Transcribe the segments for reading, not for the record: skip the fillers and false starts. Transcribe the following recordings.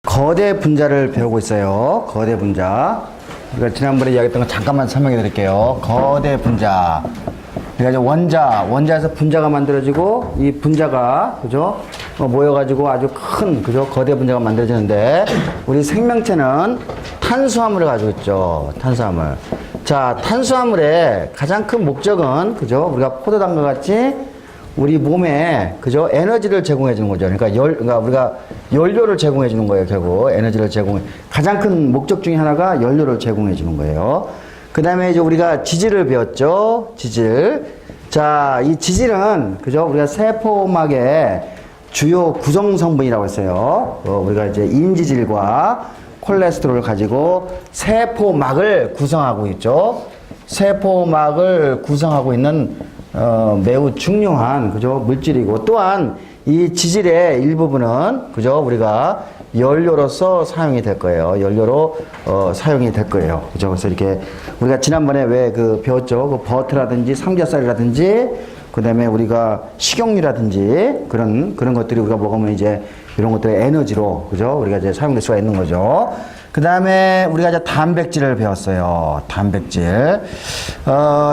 거대 분자를 배우고 있어요. 거대 분자. 우리가 지난번에 이야기했던 거 잠깐만 설명해 드릴게요. 거대 분자. 그러니까 이제 원자에서 분자가 만들어지고 이 분자가 그죠? 모여가지고 아주 큰 그죠? 거대 분자가 만들어지는데 우리 생명체는 탄수화물을 가지고 있죠. 탄수화물. 자, 탄수화물의 가장 큰 목적은 그죠? 우리가 포도당과 같이 우리 몸에 그죠? 에너지를 제공해 주는 거죠. 그러니까 우리가 연료를 제공해 주는 거예요. 결국 에너지를 가장 큰 목적 중에 하나가 연료를 제공해 주는 거예요. 그 다음에 이제 우리가 지질을 배웠죠. 지질. 자, 이 지질은 그죠? 우리가 세포막의 주요 구성 성분이라고 했어요. 우리가 이제 인지질과 콜레스테롤을 가지고 세포막을 구성하고 있죠. 세포막을 구성하고 있는 매우 중요한 그죠? 물질이고, 또한 이 지질의 일부분은 그죠? 우리가 연료로서 사용이 될 거예요. 연료로 사용이 될 거예요. 그죠? 그래서 이렇게 우리가 지난번에 왜 배웠죠? 그 버터라든지 삼겹살이라든지 그다음에 우리가 식용유라든지 그런 것들이 우리가 먹으면 이제 이런 것들의 에너지로 그죠? 우리가 이제 사용될 수가 있는 거죠. 그다음에 우리가 이제 단백질을 배웠어요. 단백질.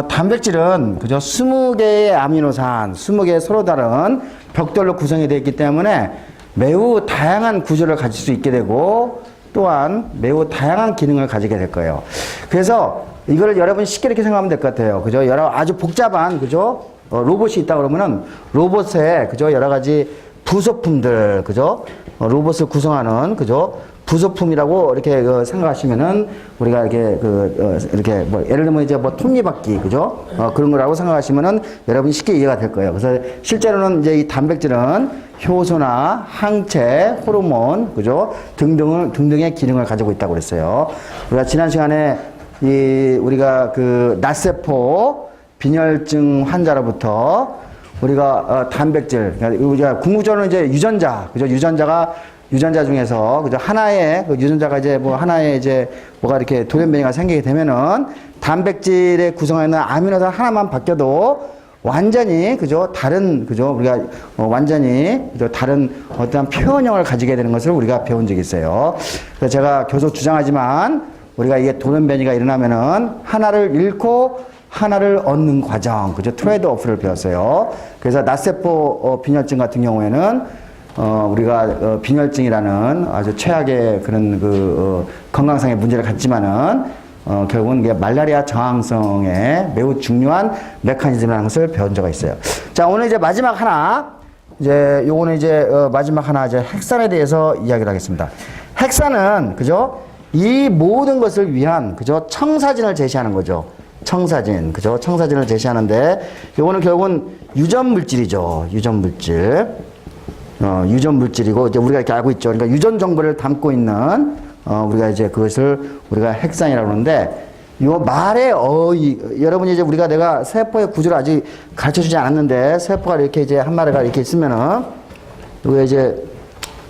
단백질은 그죠? 20개의 아미노산, 20개의 서로 다른 벽돌로 구성이 되어 있기 때문에 매우 다양한 구조를 가질 수 있게 되고, 또한 매우 다양한 기능을 가지게 될 거예요. 그래서 이거를 여러분 쉽게 이렇게 생각하면 될 것 같아요. 그죠? 아주 복잡한 그죠? 로봇이 있다 그러면은 로봇에 그죠? 여러 가지 부속품들 그죠? 로봇을 구성하는 그죠? 부속품이라고 이렇게 생각하시면은 우리가 이렇게 이렇게 뭐 예를 들면 이제 뭐 톱니바퀴 그죠? 그런 거라고 생각하시면은 여러분이 쉽게 이해가 될 거예요. 그래서 실제로는 이제 이 단백질은 효소나 항체, 호르몬 그죠? 등등의 기능을 가지고 있다고 그랬어요. 우리가 지난 시간에 우리가 낫세포 빈혈증 환자로부터 우리가 단백질, 그러니까 우리가 궁극적으로는 이제 유전자 그죠? 유전자 중에서 그죠? 하나의 유전자가 이제 하나의 이제 뭐가 이렇게 돌연변이가 생기게 되면은 단백질의 구성하는 아미노산 하나만 바뀌어도 완전히 그죠? 다른 그죠? 우리가 완전히 그죠? 다른 어떠한 표현형을 가지게 되는 것을 우리가 배운 적이 있어요. 그래서 제가 계속 주장하지만 우리가 이게 돌연변이가 일어나면은 하나를 잃고 하나를 얻는 과정, 그죠? 트레이드 오프를 배웠어요. 그래서 낫세포 빈혈증 같은 경우에는 우리가 빈혈증이라는 아주 최악의 그런 건강상의 문제를 갖지만은 결국은 이게 말라리아 저항성의 매우 중요한 메커니즘이라는 것을 배운 적이 있어요. 자, 오늘 이제 마지막 하나, 요거는 마지막 하나 핵산에 대해서 이야기를 하겠습니다. 핵산은 그죠? 이 모든 것을 위한 그죠? 청사진을 제시하는 거죠. 청사진, 그죠? 청사진을 제시하는데, 요거는 결국은 유전물질이죠. 유전물질. 유전물질이고, 이제 우리가 이렇게 알고 있죠. 그러니까 유전 정보를 담고 있는, 우리가 이제 그것을 우리가 핵산이라고 하는데, 요 말의 여러분이 이제 내가 세포의 구조를 아직 가르쳐 주지 않았는데, 세포가 이렇게 이제 한 마리가 이렇게 있으면은, 요게 이제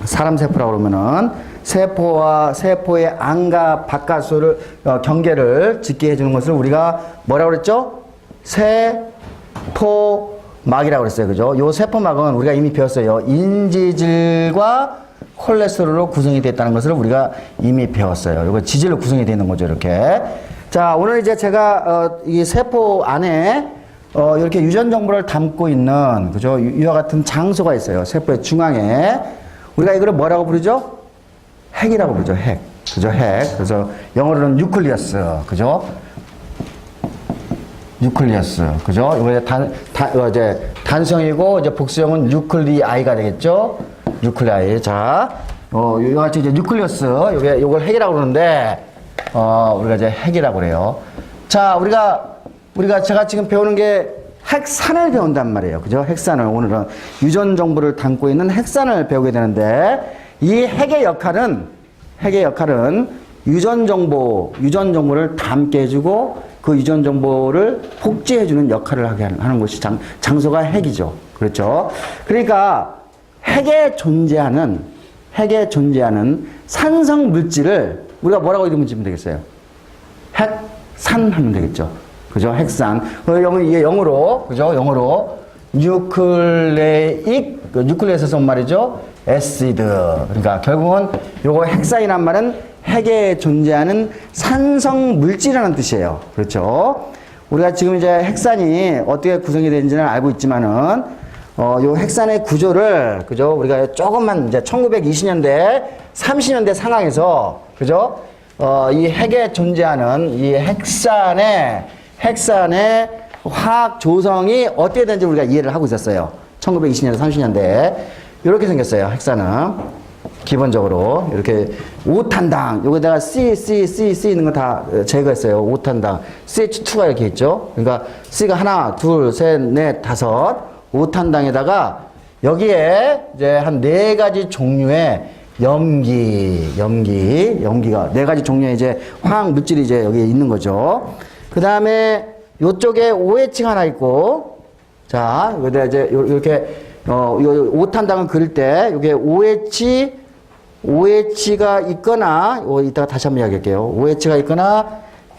사람 세포라고 그러면은, 세포의 안과 바깥수를 경계를 짓게 해주는 것을 우리가 뭐라고 그랬죠? 세포막이라고 그랬어요. 그죠? 요 세포막은 우리가 이미 배웠어요. 인지질과 콜레스테롤로 구성이 됐다는 것을 우리가 이미 배웠어요. 이거 지질로 구성이 되는 거죠. 이렇게. 자, 오늘 이제 제가 이 세포 안에 이렇게 유전 정보를 담고 있는 그죠? 이와 같은 장소가 있어요. 세포의 중앙에. 우리가 이걸 뭐라고 부르죠? 핵이라고 부르죠. 핵. 그죠? 핵. 그래서 영어로는 뉴클리어스. 그죠? 뉴클리어스. 그죠? 이거 이제 단성이고 이제 복수형은 뉴클리아이가 되겠죠? 뉴클리아이. 자, 이거 같이 이제 뉴클리어스. 요걸 핵이라고 그러는데, 우리가 이제 핵이라고 그래요. 자, 우리가 제가 지금 배우는 게 핵산을 배운단 말이에요. 그죠? 핵산을. 오늘은 유전 정보를 담고 있는 핵산을 배우게 되는데, 이 핵의 역할은 유전 정보를 담게 해주고 그 유전 정보를 복제해주는 역할을 하게 하는 것이 장소가 핵이죠. 그렇죠? 그러니까 핵에 존재하는 산성 물질을 우리가 뭐라고 이름을 지으면 되겠어요? 핵산 하면 되겠죠. 그죠? 핵산. 이게 영어로, 그죠? 영어로 뉴클레익 그 뉴클레이스에서 온 말이죠. 에시드. 그러니까 결국은 요거 헥산이란 말은 핵에 존재하는 산성 물질이라는 뜻이에요. 그렇죠? 우리가 지금 이제 헥산이 어떻게 구성이 되는지는 알고 있지만은 요 헥산의 구조를 그죠? 우리가 조금만 이제 1920년대, 30년대 상황에서 그죠? 이 핵에 존재하는 이 헥산의 화학 조성이 어떻게 되는지 우리가 이해를 하고 있었어요. 1920년대, 30년대. 이렇게 생겼어요. 헥산은. 기본적으로 이렇게 5탄당 여기다가 C 있는 거 다 제거했어요. 5탄당 CH2가 이렇게 있죠. 그러니까 C가 하나, 둘, 셋, 넷, 다섯 5탄당에다가 여기에 이제 한 4가지 종류의 염기가 4가지 종류의 이제 화학 물질이 이제 여기에 있는 거죠. 그 다음에 요쪽에 OH가 하나 있고, 자, 여기다 이제 이렇게 요 5탄당을 그릴 때 요게 OH가 있거나, 이따가 다시 한번 이야기할게요. OH가 있거나,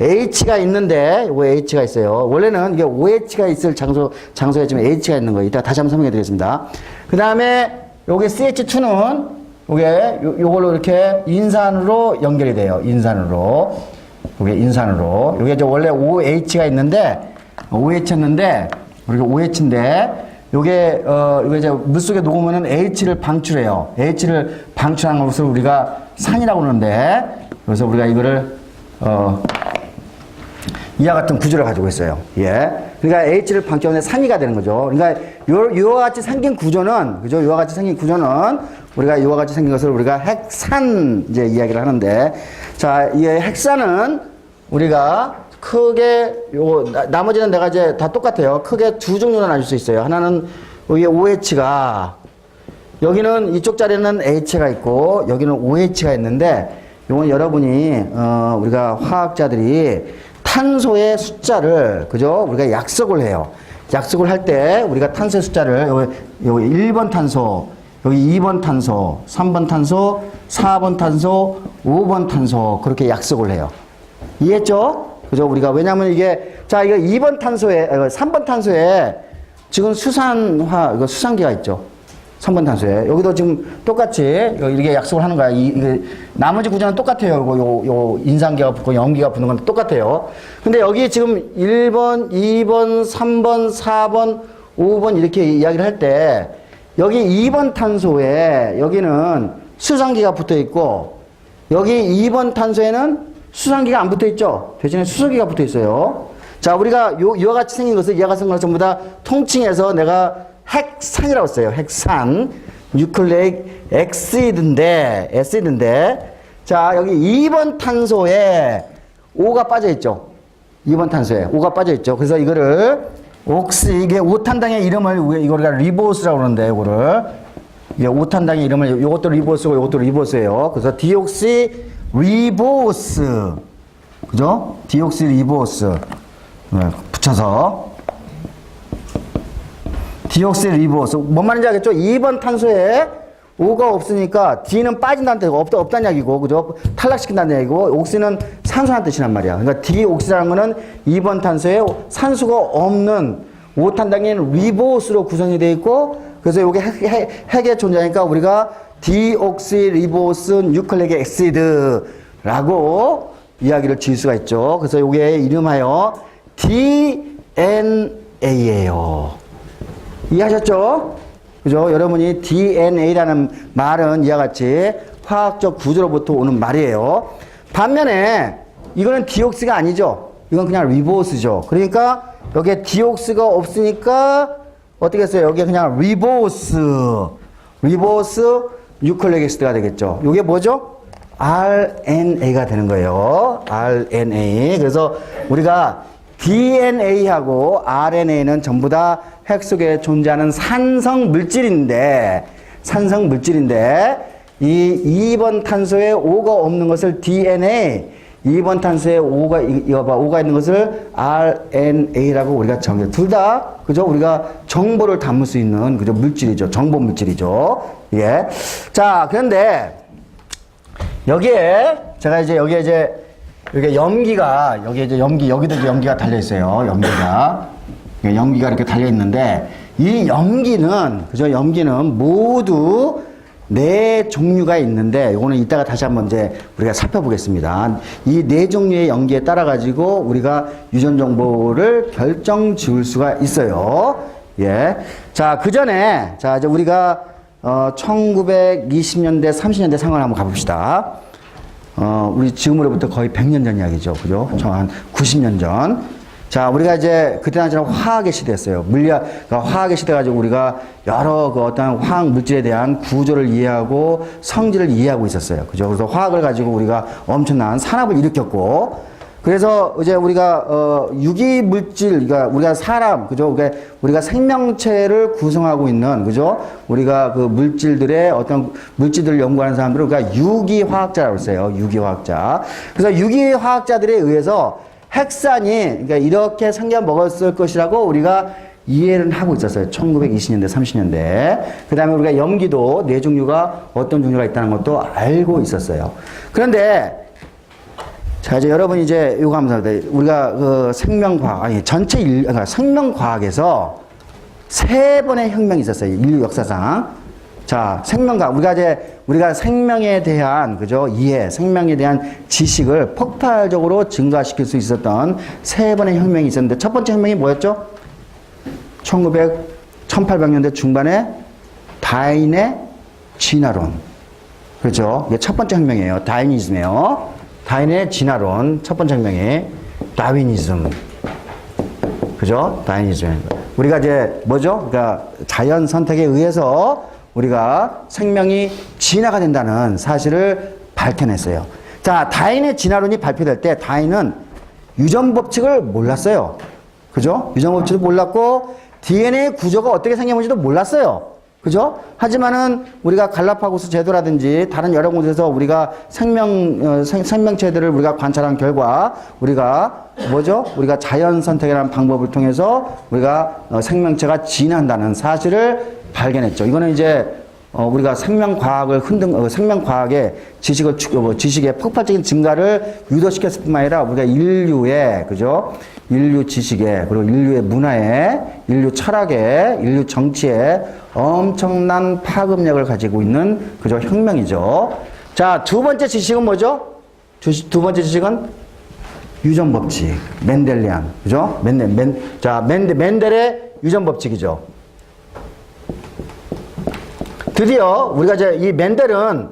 H가 있는데, 요거 H가 있어요. 원래는 이게 OH가 있을 장소에 지금 H가 있는 거예요. 이따가 다시 한번 설명해 드리겠습니다. 그 다음에, 요게 CH2는, 요걸로 이렇게 인산으로 연결이 돼요. 인산으로. 요게 이제 원래 OH가 있는데, OH였는데, 우리가 OH인데, 요게 이제 물속에 녹으면은 H를 방출해요. H를 방출하는 것을 우리가 산이라고 그러는데, 그래서 우리가 이거를 이와 같은 구조를 가지고 있어요. 예. 그러니까 H를 방출하는 산이가 되는 거죠. 그러니까 요와 같이 생긴 구조는, 그죠? 요와 같이 생긴 구조는 우리가 요와 같이 생긴 것을 우리가 핵산 이제 이야기를 하는데, 자, 이 핵산은 우리가 크게 나머지는 내가 이제 다 똑같아요. 크게 두 종류로 나눌 수 있어요. 하나는 여기 OH가, 여기는 이쪽 자리는 H가 있고 여기는 OH가 있는데, 요건 여러분이 우리가 화학자들이 탄소의 숫자를 그죠? 우리가 약속을 해요. 약속을 할 때 우리가 탄소의 숫자를 여기 1번 탄소, 여기 2번 탄소, 3번 탄소, 4번 탄소, 5번 탄소 그렇게 약속을 해요. 이해했죠? 그죠? 우리가, 왜냐면 이게, 자, 이거 2번 탄소에, 3번 탄소에 지금 이거 수산기가 있죠? 3번 탄소에. 여기도 지금 똑같이, 이렇게 약속을 하는 거야. 이게, 나머지 구조는 똑같아요. 요 인산기가 붙고 염기가 붙는 건 똑같아요. 근데 여기 지금 1번, 2번, 3번, 4번, 5번 이렇게 이야기를 할 때, 여기 2번 탄소에, 여기는 수산기가 붙어 있고, 여기 2번 탄소에는 수산기가 안 붙어 있죠? 대신에 수소기가 붙어 있어요. 자, 우리가 이와 같이 생긴 것을, 이와 같이 생긴 것을 전부 다 통칭해서 내가 핵산이라고 써요. 핵산. 뉴클레익 엑시드인데, 자, 여기 2번 탄소에 O가 빠져 있죠? 2번 탄소에 O가 빠져 있죠? 그래서 이거를, 이게 5탄당의 이름을, 이거를 리보스라고 그러는데, 이게 5탄당의 이름을, 요것도 리보스고, 요것도 리보스예요. 그래서 디옥시 리보스, 그죠? 디옥시 리보스. 붙여서. 디옥시 리보스. 뭔 말인지 알겠죠? 2번 탄소에 O가 없으니까 D는 빠진다는 뜻이고, 없다는 얘기고, 그죠? 탈락시킨다는 얘기고, 옥시는 산소라는 뜻이란 말이야. 그러니까 디옥시라는 거는 2번 탄소에 산소가 없는 5탄당인 리보스로 구성이 되어 있고, 그래서 이게 핵에 존재하니까 우리가 디옥시리보스 뉴클레익 엑시드라고 이야기를 지을 수가 있죠. 그래서 이게 이름하여 DNA예요. 이해하셨죠? 그죠? 여러분이 DNA라는 말은 이와 같이 화학적 구조로부터 오는 말이에요. 반면에 이거는 디옥시가 아니죠. 이건 그냥 리보스죠. 그러니까 여기에 디옥시가 없으니까 어떻게 했어요? 여기에 그냥 리보스 뉴클레익 엑시드가 되겠죠. 이게 뭐죠? RNA가 되는 거예요. RNA. 그래서 우리가 DNA하고 RNA는 전부 다 핵 속에 존재하는 산성 물질인데 이 2번 탄소에 O가 없는 것을 DNA, 2번 탄소에 O가 있는 것을 RNA라고 우리가 정해요. 둘 다, 그죠? 우리가 정보를 담을 수 있는, 그죠? 물질이죠. 정보 물질이죠. 예. 자, 그런데, 여기에, 제가 이제, 여기에 이제 염기가, 여기에 이제 여기도 이제 염기가 달려있어요. 염기가 이렇게 달려있는데, 이 염기는, 그죠? 염기는 모두 네 종류가 있는데, 요거는 이따가 다시 한번 이제 우리가 살펴보겠습니다. 이 네 종류의 염기에 따라 가지고 우리가 유전 정보를 결정 지을 수가 있어요. 예. 자, 그 전에, 자, 이제 우리가, 1920년대, 30년대 상황을 한번 가봅시다. 우리 지금으로부터 거의 100년 전 이야기죠. 그죠? 한 90년 전. 자, 우리가 이제 그때 당시는 화학의 시대였어요. 그러니까 화학의 시대 가지고 우리가 여러 그 어떤 화학 물질에 대한 구조를 이해하고 성질을 이해하고 있었어요. 그죠? 그래서 화학을 가지고 우리가 엄청난 산업을 일으켰고, 그래서 이제 우리가 유기 물질, 그러니까 우리가 사람, 그죠? 그러니까 우리가 생명체를 구성하고 있는, 그죠? 우리가 그 물질들의 어떤 물질들을 연구하는 사람들을 우리가 유기화학자라고 했어요. 유기화학자. 그래서 유기화학자들에 의해서 핵산이, 그러니까 이렇게 생겨 먹었을 것이라고 우리가 이해를 하고 있었어요. 1920년대, 30년대. 그 다음에 우리가 염기도 네 종류가 어떤 종류가 있다는 것도 알고 있었어요. 그런데, 자, 이제 여러분 이제 요거 한번 합니다. 우리가 그 생명과학, 아니, 그러니까 생명과학에서 세 번의 혁명이 있었어요. 인류 역사상. 자, 생명과학. 우리가 생명에 대한, 그죠? 이해, 생명에 대한 지식을 폭발적으로 증가시킬 수 있었던 세 번의 혁명이 있었는데, 첫 번째 혁명이 뭐였죠? 1800년대 중반에 다윈의 진화론. 그렇죠? 이게 첫 번째 혁명이에요. 다윈이즘이에요. 다윈의 진화론. 첫 번째 혁명이 다윈이즘. 그죠? 다윈이즘. 우리가 이제 뭐죠? 그러니까 자연 선택에 의해서 우리가 생명이 진화가 된다는 사실을 밝혀냈어요. 자, 다윈의 진화론이 발표될 때 다윈은 유전 법칙을 몰랐어요. 그죠? 유전 법칙을 몰랐고 DNA 구조가 어떻게 생겨는지도 몰랐어요. 그죠? 하지만은 우리가 갈라파고스 제도라든지 다른 여러 곳에서 우리가 생명체들을 우리가 관찰한 결과 우리가 뭐죠? 우리가 자연 선택이라는 방법을 통해서 우리가 생명체가 진화한다는 사실을 발견했죠. 이거는 이제 우리가 생명과학을 생명과학의 지식의 폭발적인 증가를 유도시켰을 뿐만 아니라 우리가 인류의, 그죠? 인류 지식에, 그리고 인류의 문화에, 인류 철학에, 인류 정치에 엄청난 파급력을 가지고 있는, 그죠? 혁명이죠. 자, 두 번째 지식은 뭐죠? 두 번째 지식은 유전법칙. 멘델리안. 그죠? 멘델의 유전법칙이죠. 드디어 우리가 이제 이 멘델은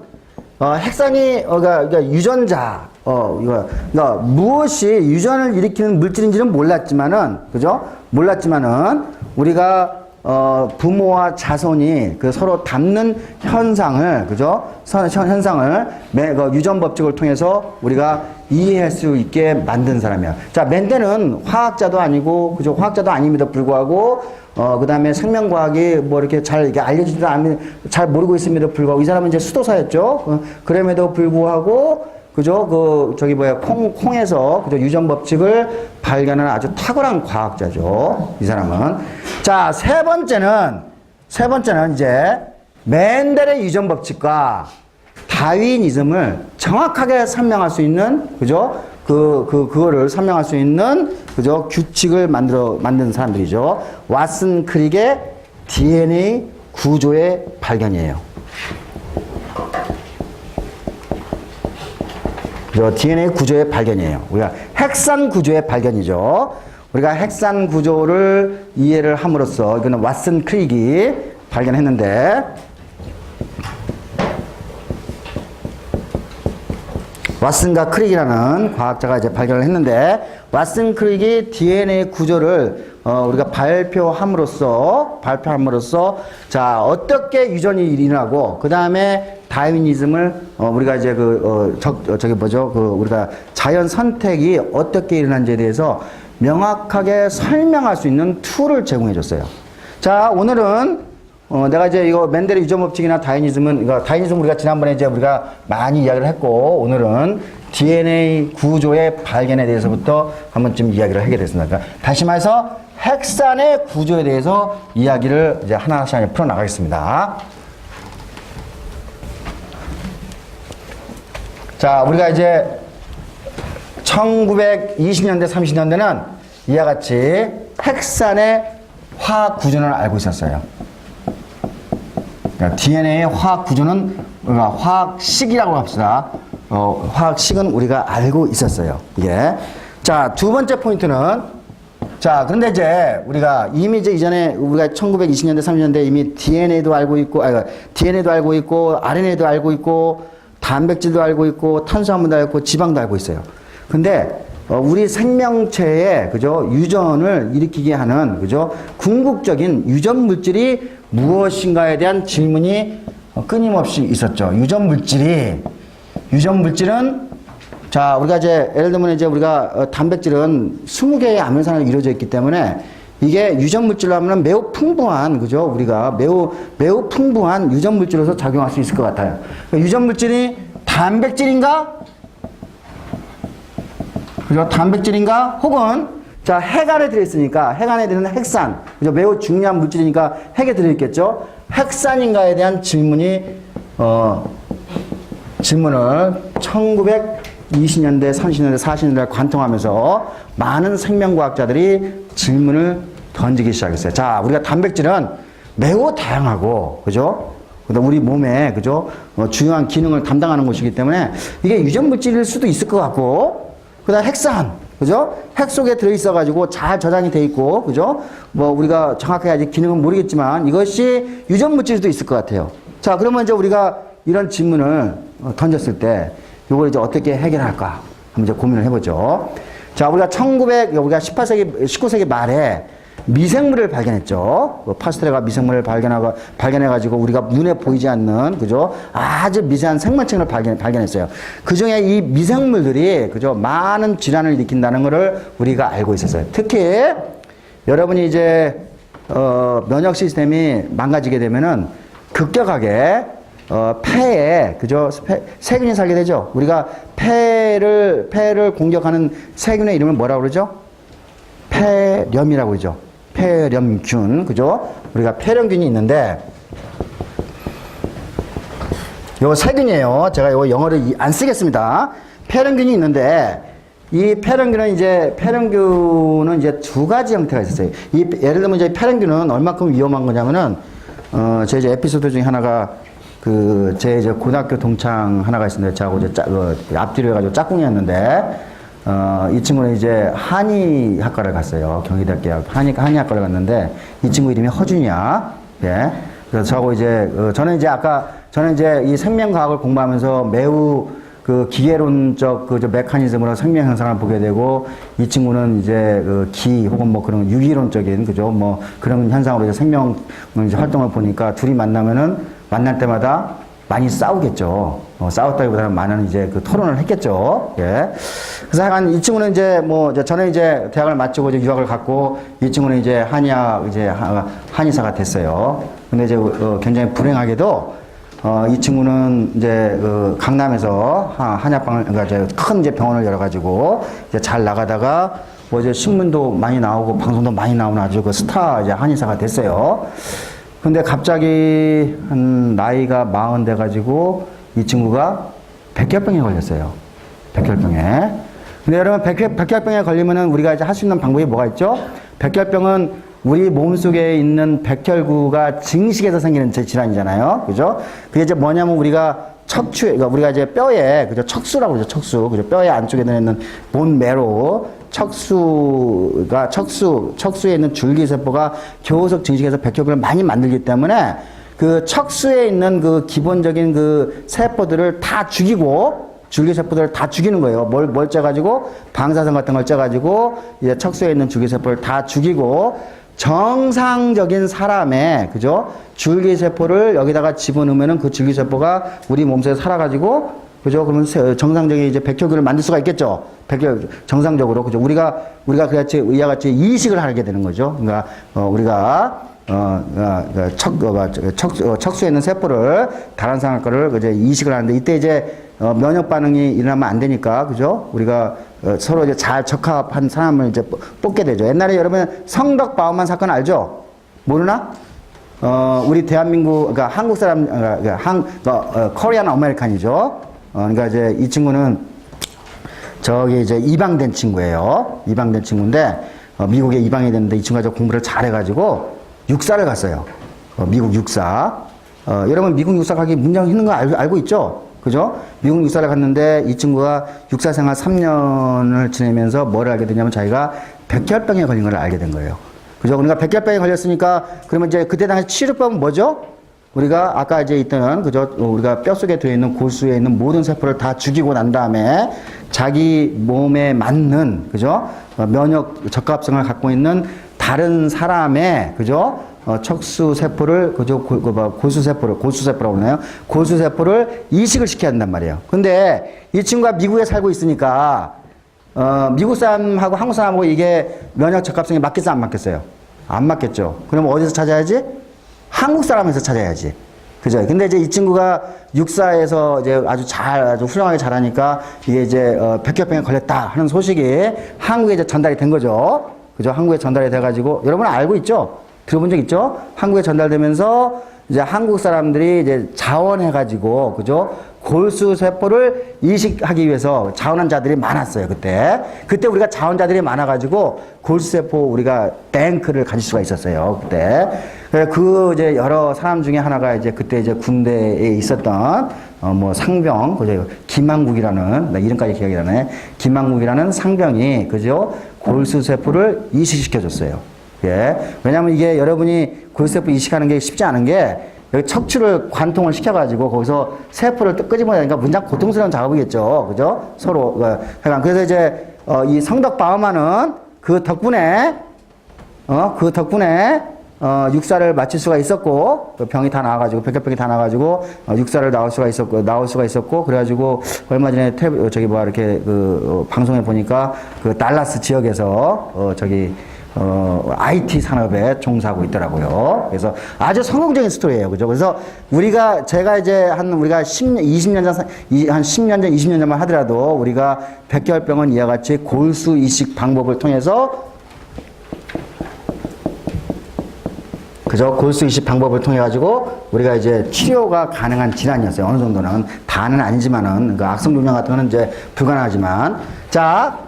핵산이 그러니까 유전자 그러니까 무엇이 유전을 일으키는 물질인지는 몰랐지만은, 그죠? 몰랐지만은 우리가 부모와 자손이 그 서로 닮는 현상을, 그죠? 현상을 유전 법칙을 통해서 우리가 이해할 수 있게 만든 사람이야. 자, 멘델은 화학자도 아니고, 그죠? 화학자도 아님에도 불구하고 그 다음에 생명과학이 뭐 이렇게 잘 이게 알려지지도 않으면 잘 모르고 있음에도 불구하고 이 사람은 이제 수도사였죠. 그럼에도 불구하고, 그죠? 콩에서, 그죠? 유전 법칙을 발견하는 아주 탁월한 과학자죠. 이 사람은. 자, 세 번째는 이제 멘델의 유전 법칙과 다윈이즘을 정확하게 설명할 수 있는, 그죠? 그거를 설명할 수 있는, 그죠? 규칙을 만든 사람들이죠. 왓슨 크릭의 DNA 구조의 발견이에요. 그죠? DNA 구조의 발견이에요. 우리가 핵산 구조의 발견이죠. 우리가 핵산 구조를 이해를 함으로써, 이거는 왓슨 크릭이 발견했는데, 왓슨과 크릭이라는 과학자가 이제 발견을 했는데, 왓슨 크릭이 DNA 구조를 우리가 발표함으로써 자, 어떻게 유전이 일어나고, 그 다음에 다윈이즘을 우리가 이제 우리가 자연 선택이 어떻게 일어난지에 대해서 명확하게 설명할 수 있는 툴을 제공해 줬어요. 자, 오늘은 내가 이제 이거 멘델의 유전 법칙이나 다윈이즘 우리가 지난번에 이제 우리가 많이 이야기를 했고, 오늘은 DNA 구조의 발견에 대해서부터 한번 좀 이야기를 하게 됐습니다. 그러니까 다시 말해서 핵산의 구조에 대해서 이야기를 이제 하나씩 풀어 나가겠습니다. 자, 우리가 이제 1920년대, 30년대는 이와 같이 핵산의 화학 구조는 알고 있었어요. 그러니까 DNA의 화학 구조는 우리가 화학식이라고 합시다. 화학식은 우리가 알고 있었어요. 이게. 자, 두 번째 포인트는, 자, 그런데 이제 우리가 이미 이제 이전에 우리가 1920년대, 30년대 이미 DNA도 알고 있고, DNA도 알고 있고, RNA도 알고 있고, 단백질도 알고 있고, 탄수화물도 알고 있고, 지방도 알고 있어요. 근데 우리 생명체의 그죠 유전을 일으키게 하는 그죠 궁극적인 유전 물질이 무엇인가에 대한 질문이 끊임없이 있었죠. 유전 물질은 자 우리가 이제 예를 들면 이제 우리가 단백질은 20개의 아미노산으로 이루어져 있기 때문에 이게 유전 물질로 하면 매우 풍부한 그죠 우리가 매우 풍부한 유전 물질로서 작용할 수 있을 것 같아요. 그러니까 유전 물질이 단백질인가? 그죠? 단백질인가? 혹은, 자, 핵 안에 들어있으니까, 핵 안에 들어있는 핵산. 그죠? 매우 중요한 물질이니까 핵에 들어있겠죠? 핵산인가에 대한 질문을 1920년대, 30년대, 40년대 관통하면서 많은 생명과학자들이 질문을 던지기 시작했어요. 자, 우리가 단백질은 매우 다양하고, 그죠? 우리 몸에, 그죠? 중요한 기능을 담당하는 것이기 때문에 이게 유전 물질일 수도 있을 것 같고, 그 다음 핵산, 그죠? 핵 속에 들어있어가지고 잘 저장이 돼 있고, 그죠? 뭐, 우리가 정확하게 아직 기능은 모르겠지만 이것이 유전 물질도 있을 것 같아요. 자, 그러면 이제 우리가 이런 질문을 던졌을 때 이걸 이제 어떻게 해결할까? 한번 이제 고민을 해보죠. 자, 우리가 19세기 말에 미생물을 발견했죠. 파스텔레가 미생물을 발견해가지고 우리가 눈에 보이지 않는, 그죠? 아주 미세한 생물체를 발견했어요. 그 중에 이 미생물들이, 그죠? 많은 질환을 일으킨다는 것을 우리가 알고 있었어요. 특히, 여러분이 이제, 면역 시스템이 망가지게 되면은 급격하게, 폐에, 그죠? 세균이 살게 되죠. 우리가 폐를 공격하는 세균의 이름을 뭐라고 그러죠? 폐렴이라고 그러죠. 폐렴균, 그죠? 우리가 폐렴균이 있는데, 요거 세균이에요. 제가 요거 영어를 안 쓰겠습니다. 폐렴균이 있는데, 이 폐렴균은 이제 두 가지 형태가 있었어요. 예를 들면 이제 폐렴균은 얼마큼 위험한 거냐면은, 제 이제 에피소드 중에 하나가, 제 이제 고등학교 동창 하나가 있었는데, 저하고 이제 앞뒤로 해가지고 짝꿍이었는데, 이 친구는 이제 한의학과를 갔어요. 경희대학교 한의학과를 갔는데, 이 친구 이름이 허준이야. 예. 그래서 저하고 이제, 저는 이제 이 생명과학을 공부하면서 매우 기계론적 메커니즘으로 생명 현상을 보게 되고, 이 친구는 이제 혹은 뭐 그런 유기론적인, 그죠? 뭐 그런 현상으로 이제 생명 이제 활동을 보니까 둘이 만날 때마다 많이 싸우겠죠. 싸웠다기보다는 많은 이제 토론을 했겠죠. 예. 그래서 하여간 이 친구는 이제 저는 이제 대학을 마치고 이제 유학을 갔고, 이 친구는 이제 한의사가 됐어요. 근데 이제 굉장히 불행하게도 이 친구는 이제 강남에서 한약방을, 그러니까 이제 큰 이제 병원을 열어가지고 이제 잘 나가다가 뭐 이제 신문도 많이 나오고 방송도 많이 나오는 아주 스타 이제 한의사가 됐어요. 근데 갑자기 한 나이가 40 돼가지고 이 친구가 백혈병에 걸렸어요. 백혈병에. 근데 여러분 백혈병에 걸리면은 우리가 이제 할 수 있는 방법이 뭐가 있죠? 백혈병은 우리 몸속에 있는 백혈구가 증식해서 생기는 질환이잖아요. 그죠? 그게 이제 뭐냐면 그러니까 우리가 이제 뼈에, 그죠? 척수라고 그러죠. 척수. 그죠? 뼈의 안쪽에 들어있는 본메로, 척수에 있는 줄기세포가 교호석 증식해서 백혈구를 많이 만들기 때문에 그 척수에 있는 기본적인 세포들을 다 죽이고, 줄기세포들을 다 죽이는 거예요. 뭘 쪄가지고? 방사선 같은 걸 쪄가지고, 이제 척수에 있는 줄기세포를 다 죽이고, 정상적인 사람의, 그죠? 줄기세포를 여기다가 집어넣으면은 그 줄기세포가 우리 몸속에 살아가지고, 그죠? 그러면 정상적인 이제 백혈구를 만들 수가 있겠죠? 정상적으로. 그죠? 우리가 의와 같이 이식을 하게 되는 거죠. 그러니까, 척수에 있는 세포를 다른 사람 거를 이제 이식을 하는데, 이때 이제 면역 반응이 일어나면 안 되니까, 그죠? 우리가 서로 이제 잘 적합한 사람을 이제 뽑게 되죠. 옛날에 여러분 성덕 바우만 사건 알죠? 모르나? 우리 대한민국, 그러니까 한국 사람, 코리안 아메리칸이죠. 그러니까 이제 이 친구는 저기 이제 이방된 친구예요. 이방된 친구인데, 미국에 이방이 됐는데 이 친구가 공부를 잘해가지고 육사를 갔어요. 미국 육사. 여러분 미국 육사 가기 문제가 있는 거 알고 있죠? 그죠? 미국 육사를 갔는데 이 친구가 육사 생활 3년을 지내면서 뭘 알게 되냐면 자기가 백혈병에 걸린 걸 알게 된 거예요. 그죠? 그러니까 백혈병에 걸렸으니까 그러면 이제 그때 당시 치료법은 뭐죠? 우리가 아까 이제 있던 그죠? 우리가 뼛속에 들어있는 골수에 있는 모든 세포를 다 죽이고 난 다음에 자기 몸에 맞는 그죠? 면역 적합성을 갖고 있는 다른 사람의 그죠? 척수 세포를 그죠? 골수 세포라고 하나요? 골수 세포를 이식을 시켜야 한단 말이에요. 근데 이 친구가 미국에 살고 있으니까 미국 사람하고 한국 사람하고 이게 면역 적합성이 맞겠어 안 맞겠어요? 안 맞겠죠. 그럼 어디서 찾아야지? 한국 사람에서 찾아야지. 그죠? 근데 이제 이 친구가 육사에서 이제 아주 훌륭하게 자라니까 이게 이제 백혈병에 걸렸다 하는 소식이 한국에 이제 전달이 된 거죠. 그죠? 한국에 전달이 돼가지고 여러분 알고 있죠? 들어본 적 있죠? 한국에 전달되면서 이제 한국 사람들이 이제 자원해가지고 그죠? 골수 세포를 이식하기 위해서 자원한 자들이 많았어요, 그때. 그때 우리가 자원자들이 많아가지고 골수 세포 우리가 뱅크를 가질 수가 있었어요, 그때. 그 이제 여러 사람 중에 하나가 이제 그때 이제 군대에 있었던 뭐 상병, 그죠? 김한국이라는, 나 이름까지 기억이 나네. 김한국이라는 상병이, 그죠? 골수 세포를 이식시켜줬어요. 예. 왜냐면 이게 여러분이 골수세포 이식하는 게 쉽지 않은 게 여기 척추를 관통을 시켜가지고 거기서 세포를 끄집어내니까 문장 고통스러운 작업이겠죠. 그죠? 서로. 그래서 이제, 이 성덕바우만은 그 덕분에, 육사를 마칠 수가 있었고, 병이 다 나와가지고, 백혈병이 다 나와가지고, 육사를 나올 수가 있었고, 그래가지고, 얼마 전에 이렇게, 방송에 보니까, 그 달라스 지역에서, IT 산업에 종사하고 있더라고요. 그래서 아주 성공적인 스토리예요. 그죠? 그래서 제가 이제 우리가 20년 전, 20년 전만 하더라도 우리가 백혈병은 이와 같이 골수 이식 방법을 통해서 그죠? 골수 이식 방법을 통해 가지고 우리가 이제 치료가 가능한 질환이었어요. 어느 정도는. 다는 아니지만은, 그 악성 종양 같은 거는 이제 불가능하지만. 자,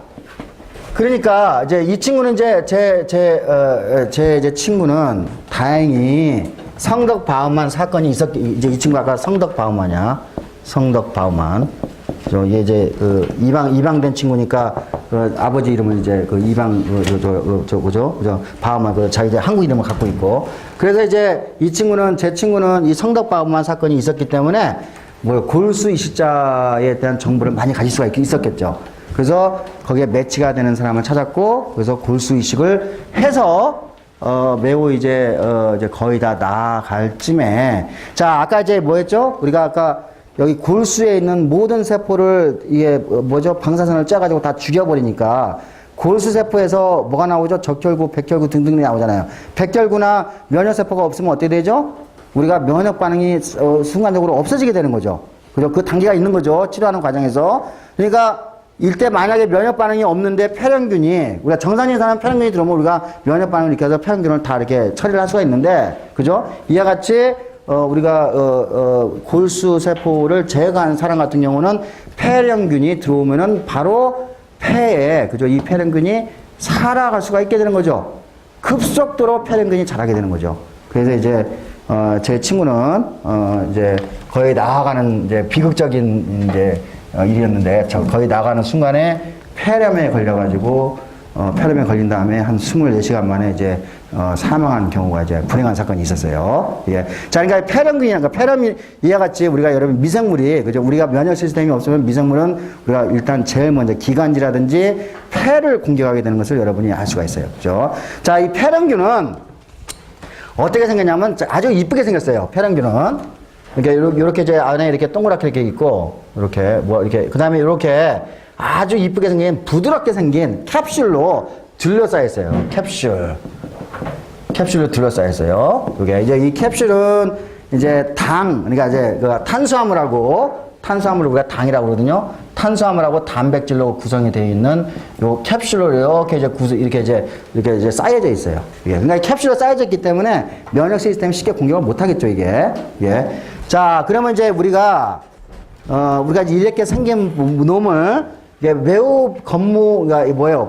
그러니까 이제 이 친구는 이제 제 친구는 다행히 성덕바우만 사건이 이제 이 친구 아까 성덕바우만이야. 성덕바우만. 얘 이제 이방된 친구니까 아버지 이름을 이제 그죠? 바우만 자기 이제 한국 이름을 갖고 있고. 그래서 이제 제 친구는 이 성덕바우만 사건이 있었기 때문에 뭐 골수 이식자에 대한 정보를 많이 가질 수가 있었겠죠. 그래서 거기에 매치가 되는 사람을 찾았고, 그래서 골수 이식을 해서, 매우 이제 거의 다 나아갈 쯤에. 자, 아까 이제 뭐 했죠? 우리가 아까 여기 골수에 있는 모든 세포를 이게 방사선을 짜가지고 다 죽여버리니까 골수 세포에서 뭐가 나오죠? 적혈구, 백혈구 등등이 나오잖아요. 백혈구나 면역세포가 없으면 어떻게 되죠? 우리가 면역 반응이 순간적으로 없어지게 되는 거죠. 그죠? 그 단계가 있는 거죠. 치료하는 과정에서. 그러니까 일대 만약에 면역 반응이 없는데 폐렴균이 우리가 정상인 사람 폐렴균이 들어오면 우리가 면역 반응을 일으켜서 폐렴균을 다 이렇게 처리를 할 수가 있는데 그죠? 이와 같이 우리가 골수 세포를 제거한 사람 같은 경우는 폐렴균이 들어오면은 바로 폐에 그죠? 이 폐렴균이 살아갈 수가 있게 되는 거죠. 급속도로 폐렴균이 자라게 되는 거죠. 그래서 이제 제 친구는 이제 거의 나아가는 이제 비극적인 이제 일이었는데 거의 나가는 순간에 폐렴에 걸려가지고 폐렴에 걸린 다음에 한 24시간 만에 이제 사망한 경우가 이제 불행한 사건이 있었어요. 예. 자, 그러니까 폐렴균이란 폐렴이 이와 같이 우리가 여러분 미생물이 그죠? 우리가 면역 시스템이 없으면 미생물은 우리가 일단 제일 먼저 기관지라든지 폐를 공격하게 되는 것을 여러분이 알 수가 있어요. 그죠? 자, 이 폐렴균은 어떻게 생겼냐면 아주 이쁘게 생겼어요. 폐렴균은. 이렇게 이제 안에 이렇게 동그랗게 이렇게 있고, 그 다음에 이렇게 아주 이쁘게 생긴, 부드럽게 생긴 캡슐로 둘러싸여 있어요. 캡슐로 둘러싸여 있어요. 이게 이제 이 캡슐은 이제 그러니까 이제 그 탄수화물을 우리가 당이라고 그러거든요. 탄수화물하고 단백질로 구성이 되어 있는 요 캡슐로 이렇게 이제 쌓여져 있어요. 그러니까 캡슐로 쌓여져 있기 때문에 면역 시스템이 쉽게 공격을 못 하겠죠, 이게. 예. 자, 그러면 이제 우리가 이렇게 생긴 놈을 매우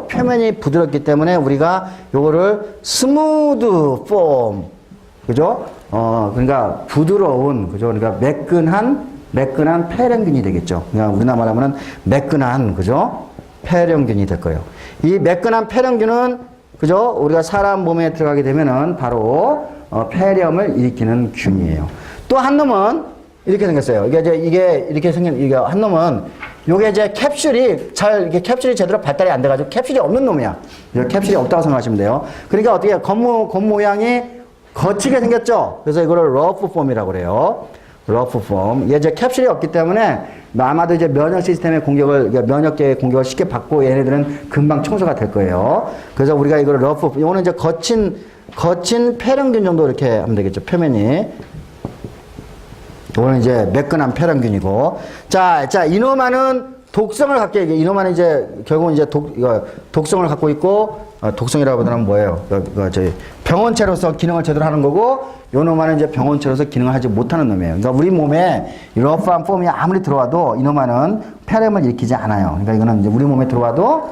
표면이 부드럽기 때문에 우리가 요거를 스무드 폼, 그죠? 그러니까 부드러운, 그죠? 그러니까 매끈한 폐렴균이 되겠죠. 그냥 우리나라 말하면은 매끈한, 그죠? 폐렴균이 될 거예요. 이 매끈한 폐렴균은, 그죠? 우리가 사람 몸에 들어가게 되면은 바로, 폐렴을 일으키는 균이에요. 또 한 놈은 이렇게 생겼어요. 이게 이렇게 생긴, 이게 한 놈은, 요게 이제 이렇게 캡슐이 제대로 발달이 안 돼가지고 캡슐이 없는 놈이야. 캡슐이 없다고 생각하시면 돼요. 그러니까 어떻게, 겉 모양이 거치게 생겼죠? 그래서 이거를 러프 폼이라고 그래요. 러프 폼. 이게 이제 캡슐이 없기 때문에 아마도 이제 면역 시스템의 면역계의 공격을 쉽게 받고 얘네들은 금방 청소가 될 거예요. 그래서 우리가 이거를 러프 폼. 이거는 이제 거친 폐렴균 정도 이렇게 하면 되겠죠. 표면이. 이거는 이제 매끈한 폐렴균이고. 자, 이놈아는 독성을 갖게, 이놈아는 이제 결국은 이제 독성을 갖고 있고, 독성이라고 하면 뭐예요? 저희 병원체로서 기능을 제대로 하는 거고, 요놈아는 이제 병원체로서 기능을 하지 못하는 놈이에요. 그러니까 우리 몸에 이 러프한 폼이 아무리 들어와도 이놈아는 폐렴을 일으키지 않아요. 그러니까 이거는 이제 우리 몸에 들어와도,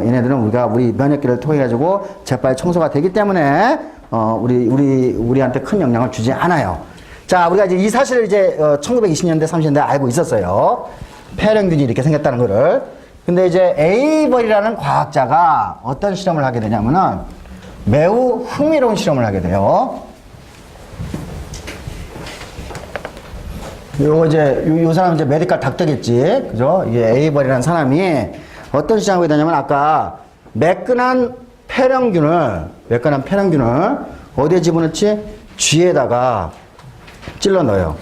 얘네들은 우리 면역기를 통해 가지고 재빨리 청소가 되기 때문에, 우리한테 큰 영향을 주지 않아요. 자, 우리가 이제 이 사실을 이제 1920년대, 30년대 알고 있었어요. 폐렴균이 이렇게 생겼다는 거를. 근데 이제 에이버리라는 과학자가 어떤 실험을 하게 되냐면은 매우 흥미로운 실험을 하게 돼요. 요 사람은 이제 메디컬 닥터겠지. 그죠? 이게 에이버리라는 사람이 어떤 실험을 하게 되냐면 아까 매끈한 폐렴균을 어디에 집어넣지? 쥐에다가 찔러 넣어요.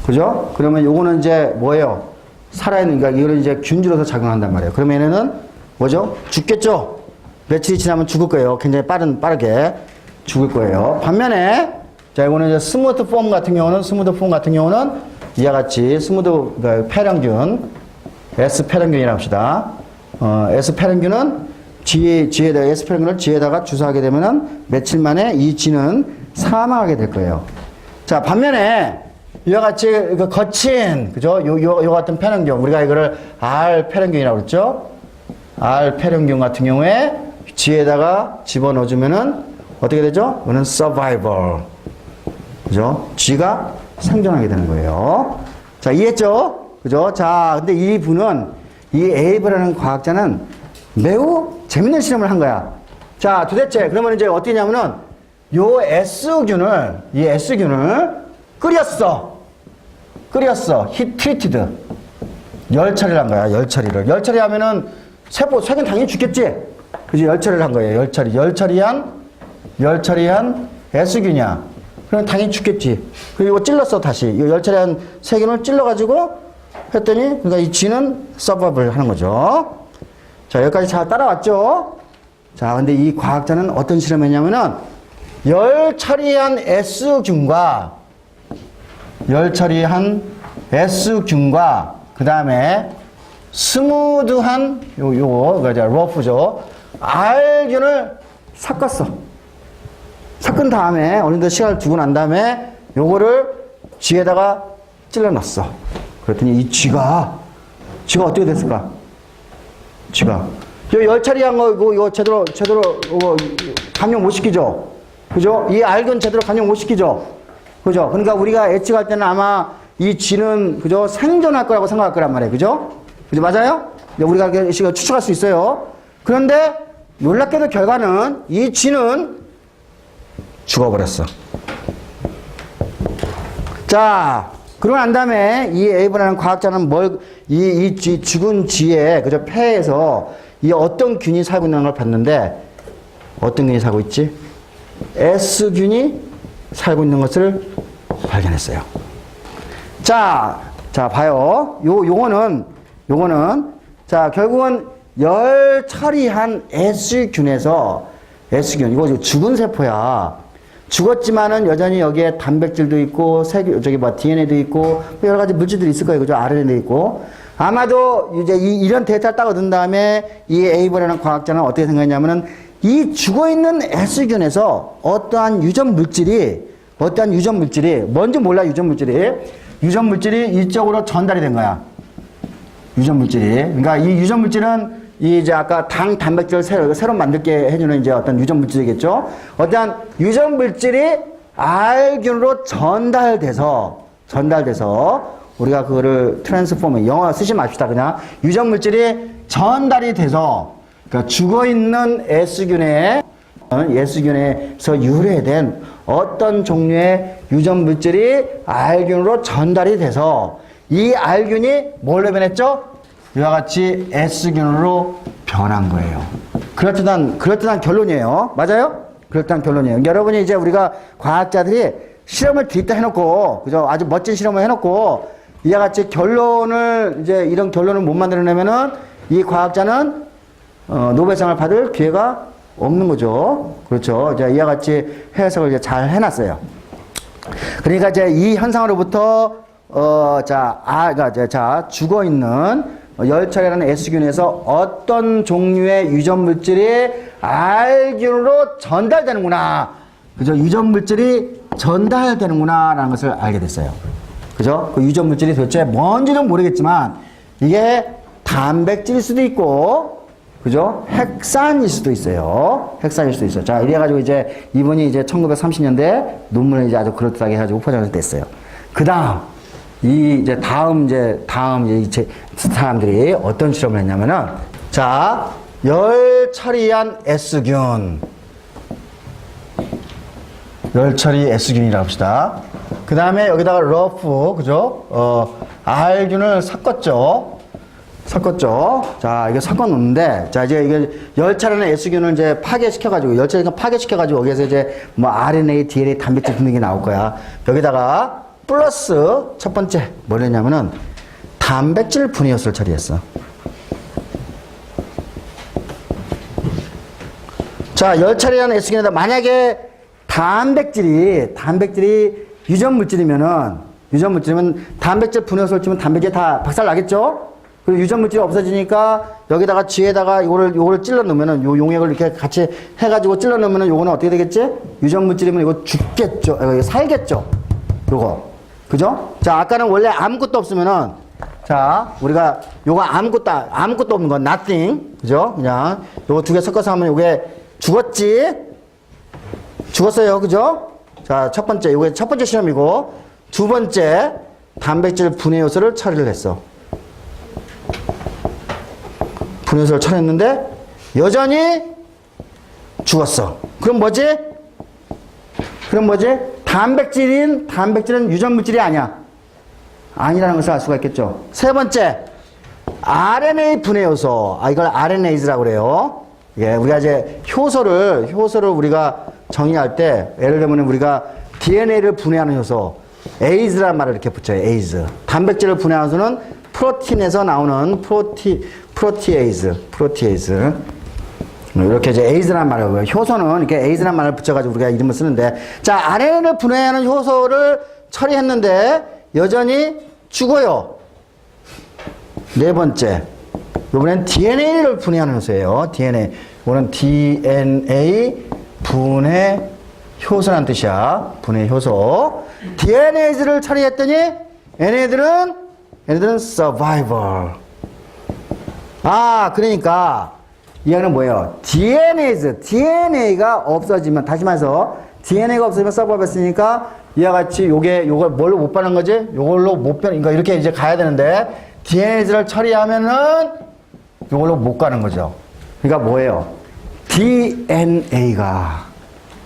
그죠? 그러면 요거는 이제 뭐예요? 살아있는, 그러니까 이거는 이제 균주로서 작용한단 말이에요. 그러면 얘네는 뭐죠? 죽겠죠? 며칠이 지나면 죽을 거예요. 굉장히 빠르게 죽을 거예요. 반면에, 자, 이거는 이제 스무드 폼 같은 경우는 이와 같이 스무드 폐렴균, S 폐렴균이라고 합시다. S 폐렴균은 S 폐렴균을 쥐에다가 주사하게 되면은 며칠 만에 이 쥐는 사망하게 될 거예요. 자, 반면에 이와 같이 거친, 그죠? 요 같은 폐렴균, 우리가 이거를 R 폐렴균이라고 그랬죠? R 폐렴균 같은 경우에 쥐에다가 집어넣어주면은 어떻게 되죠? 이거는 survival. 그죠? 쥐가 생존하게 되는 거예요. 자, 이해했죠? 그죠? 자, 근데 이 에이브라는 과학자는 매우 재밌는 실험을 한 거야. 자, 도대체, 그러면 이제 어떻게 냐면은 이 S균을 끓였어. Heat treated. 열 처리를 한 거야, 열 처리하면은 세균 당연히 죽겠지? 그지? 열 처리를 한 거예요, 열 처리한 S균이야. 그럼 당연히 죽겠지. 그리고 찔렀어, 다시. 이 열 처리한 세균을 찔러가지고 했더니, 그러니까 이 쥐는 서바이벌 하는 거죠. 자, 여기까지 잘 따라왔죠? 자, 근데 이 과학자는 어떤 실험을 했냐면은, 열 처리한 S균과 그 다음에 스무드한 요거 러프죠. R균을 섞었어. 섞은 다음에 어느 정도 시간을 두고 난 다음에 요거를 쥐에다가 찔러 놨어. 그랬더니 이 쥐가 어떻게 됐을까? 요 열 처리한 거 이거 제대로 이거 감염 못 시키죠. 그죠? 이 R균 제대로 감염 못 시키죠. 그죠? 그러니까 우리가 예측할 때는 아마 이 쥐는, 그죠? 생존할 거라고 생각할 거란 말이에요. 그죠? 그죠? 맞아요? 우리가 추측할 수 있어요. 그런데 놀랍게도 결과는 이 쥐는 죽어버렸어. 자, 그러고 난 다음에 이 에이브라는 과학자는 죽은 쥐의, 그죠? 폐에서 이 어떤 균이 살고 있는 걸 봤는데, 어떤 균이 살고 있지? S균이 살고 있는 것을 발견했어요. 자, 봐요. 요거는, 자, 결국은 열 처리한 S균, 이거 죽은 세포야. 죽었지만은 여전히 여기에 단백질도 있고, DNA도 있고, 여러 가지 물질들이 있을 거예요. 그죠? RNA도 있고. 아마도 이제 이런 데이터를 딱 얻은 다음에 이 에이버라는 과학자는 어떻게 생각했냐면은 이 죽어있는 S균에서 어떠한 유전 물질이 뭔지 몰라. 유전 물질이 이쪽으로 전달이 된 거야. 그러니까 이 유전 물질은 이제 아까 단백질을 새로 만들게 해주는 이제 어떤 유전 물질이겠죠. 어떠한 유전 물질이 알균으로 전달돼서 우리가 그거를 트랜스포머, 영어 쓰지 맙시다. 그냥 유전물질이 전달이 돼서, 그러니까 죽어있는 S균에서 유래된 어떤 종류의 유전물질이 알균으로 전달이 돼서 이 알균이 뭘로 변했죠? 이와 같이 S균으로 변한 거예요. 그럴듯한 결론이에요. 맞아요? 그럴듯한 결론이에요. 여러분이 이제 우리가 과학자들이 실험을 뒤집다 해놓고, 그죠? 아주 멋진 실험을 해놓고, 이와 같이 이런 결론을 못 만들어내면은 이 과학자는, 노벨상을 받을 기회가 없는 거죠. 그렇죠. 이제 이와 같이 해석을 이제 잘 해놨어요. 그러니까 이제 이 현상으로부터, 죽어있는 열차라는 S균에서 어떤 종류의 유전물질이 알균으로 전달되는구나. 그죠? 유전물질이 전달되는구나. 라는 것을 알게 됐어요. 그죠? 그 유전물질이 도대체 뭔지는 모르겠지만, 이게 단백질일 수도 있고, 그죠? 핵산일 수도 있어요. 핵산일 수도 있어요. 자, 이래가지고 이제 이분이 이제 1930년대 논문을 이제 아주 그럴듯하게 해가지고 포장을 됐어요. 그 다음, 이 사람들이 어떤 실험을 했냐면은, 자, 열 처리한 S균. 열 처리 S균이라고 합시다. 그 다음에 여기다가 러프, 그죠? R균을 섞었죠. 자, 이게 섞어 놓는데, 자, 이제 이게 열차라는 S균을 이제 파괴시켜가지고, 열차니까 파괴시켜가지고, 여기에서 이제 뭐 RNA, DNA, 단백질 등등이 나올 거야. 여기다가 플러스 첫 번째 뭘 했냐면은 단백질 분해효소를 처리했어. 자, 열차라는 S균에다 만약에 단백질이 유전물질이면 단백질 분해효소를 치면 단백질이 다 박살 나겠죠? 그리고 유전물질이 없어지니까 여기다가 쥐에다가 요거를 찔러 넣으면은 요 용액을 이렇게 같이 해가지고 찔러 넣으면은 요거는 어떻게 되겠지? 유전물질이면 이거 죽겠죠? 이거 살겠죠? 요거. 그죠? 자, 아까는 원래 아무것도 없으면은, 자, 우리가 요거 아무것도 없는 건 nothing. 그죠? 그냥 요거 두 개 섞어서 하면 요게 죽었어요. 그죠? 자, 요게 첫 번째 실험이고, 두 번째, 단백질 분해효소를 처리를 했어. 분해효소를 처리했는데, 여전히 죽었어. 그럼 뭐지? 단백질은 유전물질이 아니라는 것을 알 수가 있겠죠. 세 번째, RNA 분해효소. 이걸 RNase라고 그래요. 예, 우리가 이제 효소를 우리가 정의할 때, 예를 들면 우리가 DNA를 분해하는 효소, AS라는 말을 이렇게 붙여요. AS. 단백질을 분해하는 효소는 프로틴에서 나오는 프로티에이즈. 이렇게 이제 AS라는 말을, 효소는 이렇게 AS라는 말을 붙여가지고 우리가 이름을 쓰는데, 자, RNA를 분해하는 효소를 처리했는데, 여전히 죽어요. 네 번째. 이번엔 DNA를 분해하는 효소예요. DNA. 이거는 DNA 분해 효소란 뜻이야. 분해 효소. DNA를 처리했더니, 얘네들은 survival. 그러니까, 이거는 뭐예요? DNA가 없어지면, 다시 말해서, DNA가 없어지면 서버가 했으니까, 이와 같이 요걸 뭘로 못 받는 거지? 요걸로 못 받는, 그러니까 이렇게 이제 가야 되는데, DNA를 처리하면은, 요걸로 못 가는 거죠. 그러니까 뭐예요?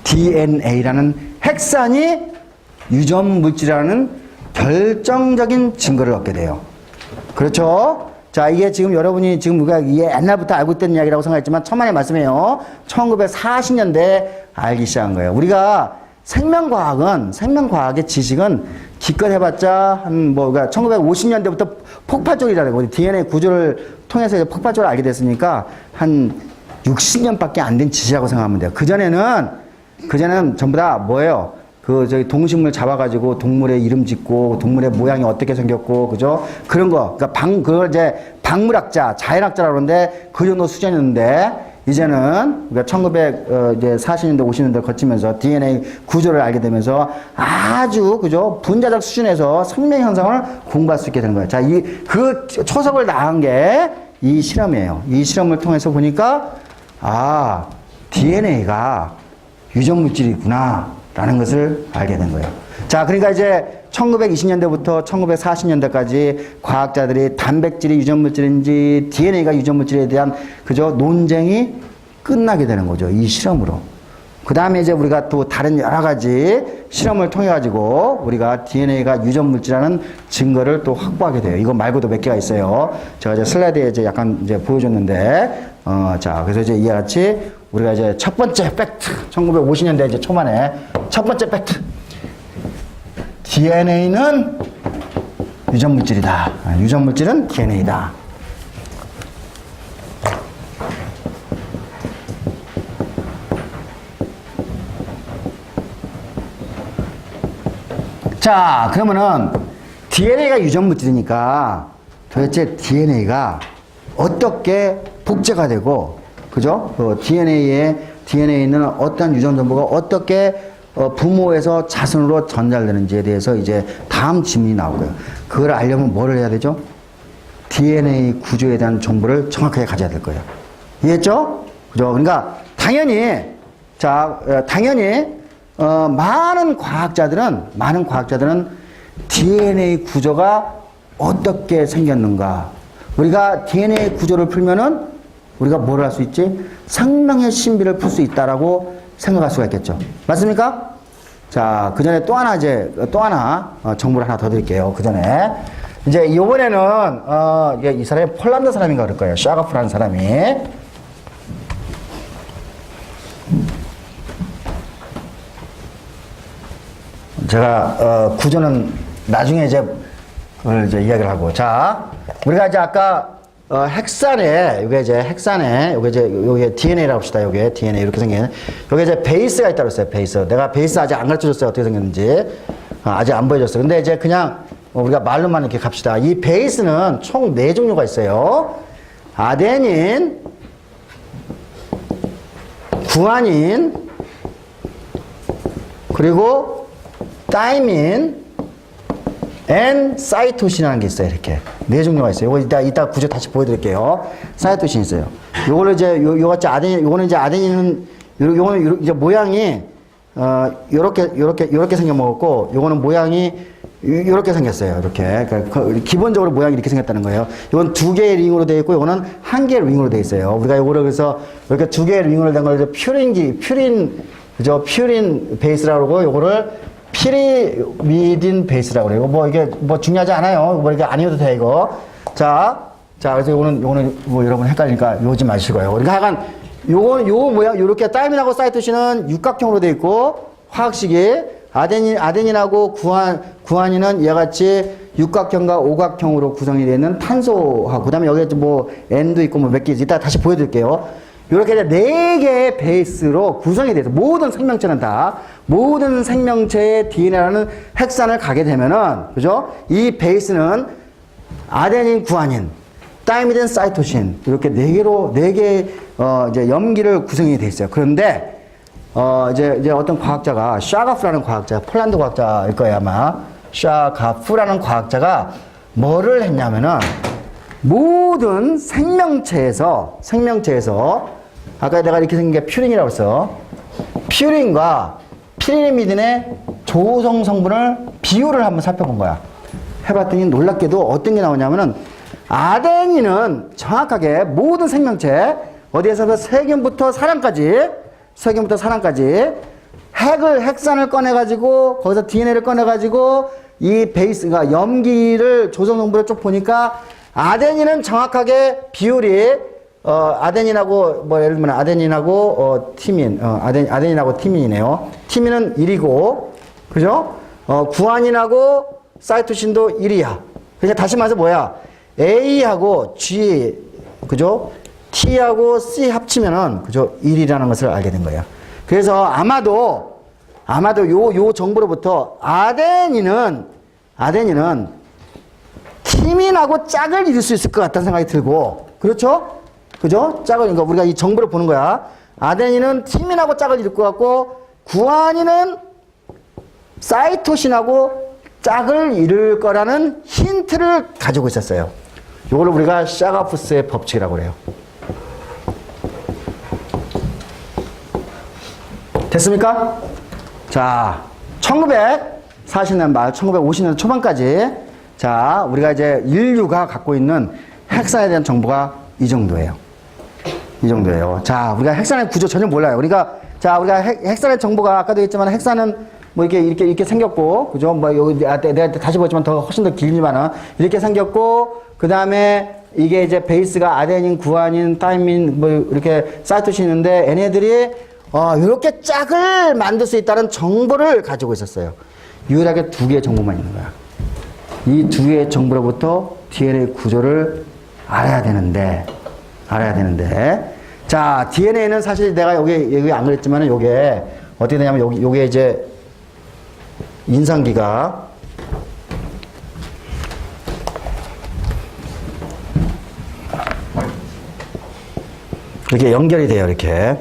DNA라는 핵산이 유전물질이라는 결정적인 증거를 얻게 돼요. 그렇죠? 자, 이게 지금 여러분이 지금 우리가 이게 옛날부터 알고 있던 이야기라고 생각했지만 천만의 말씀이에요. 1940년대에 알기 시작한 거예요. 우리가 생명과학의 지식은 기껏 해봤자 그러니까 1950년대부터 폭발적이라고 우리 DNA 구조를 통해서 이제 폭발적으로 알게 됐으니까 한 60년밖에 안 된 지식이라고 생각하면 돼요. 그전에는 전부 다 뭐예요? 동식물 잡아가지고 동물의 이름 짓고, 동물의 모양이 어떻게 생겼고, 그죠? 그런 거. 그러니까 그걸 이제 박물학자, 자연학자라고 그러는데, 그 정도 수준이었는데, 이제는, 우리가 1940년대, 50년대 거치면서 DNA 구조를 알게 되면서 아주, 그죠? 분자적 수준에서 생명 현상을 공부할 수 있게 되는 거예요. 자, 그 초석을 낳은 게 이 실험이에요. 이 실험을 통해서 보니까, DNA가 유전물질이구나. 라는 것을 알게 된 거예요. 자, 그러니까 이제 1920년대부터 1940년대까지 과학자들이 단백질이 유전물질인지 DNA가 유전물질에 대한 그저 논쟁이 끝나게 되는 거죠. 이 실험으로. 그 다음에 이제 우리가 또 다른 여러 가지 실험을 통해 가지고 우리가 DNA가 유전물질이라는 증거를 또 확보하게 돼요. 이거 말고도 몇 개가 있어요. 제가 이제 슬라이드에 이제 약간 이제 보여줬는데, 자, 그래서 이제 이와 같이 우리가 이제 첫 번째 팩트, 1950년대 이제 초반에 첫 번째 팩트. DNA는 유전물질이다. 유전물질은 DNA다. 자, 그러면은 DNA가 유전물질이니까 도대체 DNA가 어떻게 복제가 되고, 그죠? DNA에는 어떤 유전 정보가 어떻게 부모에서 자손으로 전달되는지에 대해서 이제 다음 질문이 나오고요. 그걸 알려면 뭐를 해야 되죠? DNA 구조에 대한 정보를 정확하게 가져야 될 거예요. 이해했죠? 그죠? 그러니까 당연히 많은 과학자들은 DNA 구조가 어떻게 생겼는가. 우리가 DNA 구조를 풀면은 우리가 뭘 할 수 있지? 생명의 신비를 풀 수 있다라고 생각할 수가 있겠죠. 맞습니까? 자, 그 전에 또 하나 정보를 하나 더 드릴게요. 그 전에. 이제 이번에는, 이 사람이 폴란드 사람인가 그럴 거예요. 샤가프라는 사람이. 제가 구조는 나중에 이제 그걸 이제 이야기를 하고, 자, 우리가 이제 아까 헥산에 요게 DNA라고 합시다. 요게 DNA 이렇게 생긴 요게 이제 베이스가 있다고 했어요. 베이스. 내가 베이스 아직 안 가르쳐줬어요. 어떻게 생겼는지 아직 안 보여줬어요. 근데 이제 그냥 우리가 말로만 이렇게 갑시다. 이 베이스는 총 4종류가 있어요. 아데닌, 구아닌, 그리고 타이민, 앤 사이토신이라는 게 있어요. 이렇게 4종류가 있어요. 이거 이따 구조 다시 보여드릴게요. 사이토신 있어요. 요거를 이제 요같이 아데닌, 요거는 이제 아데닌은 요거는 이제 모양이 요렇게 생겨 먹었고, 요거는 모양이 요렇게 생겼어요. 이렇게. 그러니까 기본적으로 모양이 이렇게 생겼다는 거예요. 이건 2개의 링으로 되어 있고, 요거는 1개의 링으로 되어 있어요. 우리가 요거를 그래서 이렇게 2개의 링으로 된 걸 퓨린 베이스라고 그러고, 요거를 피리미딘 베이스라고 그래요. 뭐 이게 뭐 중요하지 않아요. 뭐 이게 아니어도 돼, 이거. 자, 그래서 요거는 뭐 여러분 헷갈리니까 요지 마시고요. 그러니까 약간 요 모양, 요렇게 타이민하고 사이토신은 육각형으로 되어 있고, 화학식이 아데닌하고 구아닌은 이와 같이 육각형과 오각형으로 구성이 되어 있는 탄소하고, 그 다음에 여기에 뭐 N도 있고 뭐 몇 개, 이따 다시 보여드릴게요. 이렇게 4개의 베이스로 구성이 돼서 모든 생명체의 DNA라는 핵산을 가게 되면은, 그죠? 이 베이스는 아데닌, 구아닌, 타이미딘, 사이토신, 이렇게 4개의, 이제 염기를 구성이 돼 있어요. 그런데, 이제 어떤 과학자가, 샤가프라는 과학자, 폴란드 과학자일 거예요, 아마. 샤가프라는 과학자가 뭐를 했냐면은, 모든 생명체에서 아까 내가 이렇게 생긴 게 퓨린이라고 했어. 퓨린과 피리미딘의 조성 성분을 비율을 한번 살펴본 거야. 해봤더니 놀랍게도 어떤 게 나오냐면은, 아데닌은 정확하게 모든 생명체 어디에서 세균부터 사람까지 핵산을 꺼내가지고 거기서 DNA를 꺼내가지고 이 베이스가 염기를 조성 성분을 쭉 보니까 아데닌은 정확하게 비율이 아데닌하고 뭐 예를 들면 아데닌하고 티민, 아데닌하고 티민이네요. 티민은 1이고, 그죠? 구아닌하고 사이토신도 1이야. 그러니까 다시 말해서 뭐야? A하고 G, 그죠? T하고 C 합치면은, 그죠? 1이라는 것을 알게 된 거예요. 그래서 아마도 요 정보로부터 아데닌은 티민하고 짝을 이룰 수 있을 것 같다는 생각이 들고, 그렇죠? 그죠? 짝을, 그러니까 우리가 이 정보를 보는 거야. 아데닌은 티민하고 짝을 이룰 것 같고, 구아닌은 사이토신하고 짝을 이룰 거라는 힌트를 가지고 있었어요. 이거를 우리가 샤가푸스의 법칙이라고 그래요. 됐습니까? 자, 1940년 말, 1950년 초반까지 자, 우리가 이제 인류가 갖고 있는 핵산에 대한 정보가 이 정도예요. 이 정도예요. 자, 우리가 핵산의 구조 전혀 몰라요. 우리가 핵산의 정보가 아까도 했지만 핵산은 뭐 이렇게 생겼고, 그죠? 뭐 여기 내가 다시 보지만 더 훨씬 더 길지만은 이렇게 생겼고, 그 다음에 이게 이제 베이스가 아데닌, 구아닌, 타이민 뭐 이렇게 사이토신이 있는데 얘네들이 이렇게 짝을 만들 수 있다는 정보를 가지고 있었어요. 유일하게 두 개의 정보만 있는 거야. 이 두 개의 정보로부터 DNA 구조를 알아야 되는데, 자, DNA는 사실 내가 여기 안 그랬지만은 요게 어떻게 되냐면 요게 이제 인상기가 이렇게 연결이 돼요, 이렇게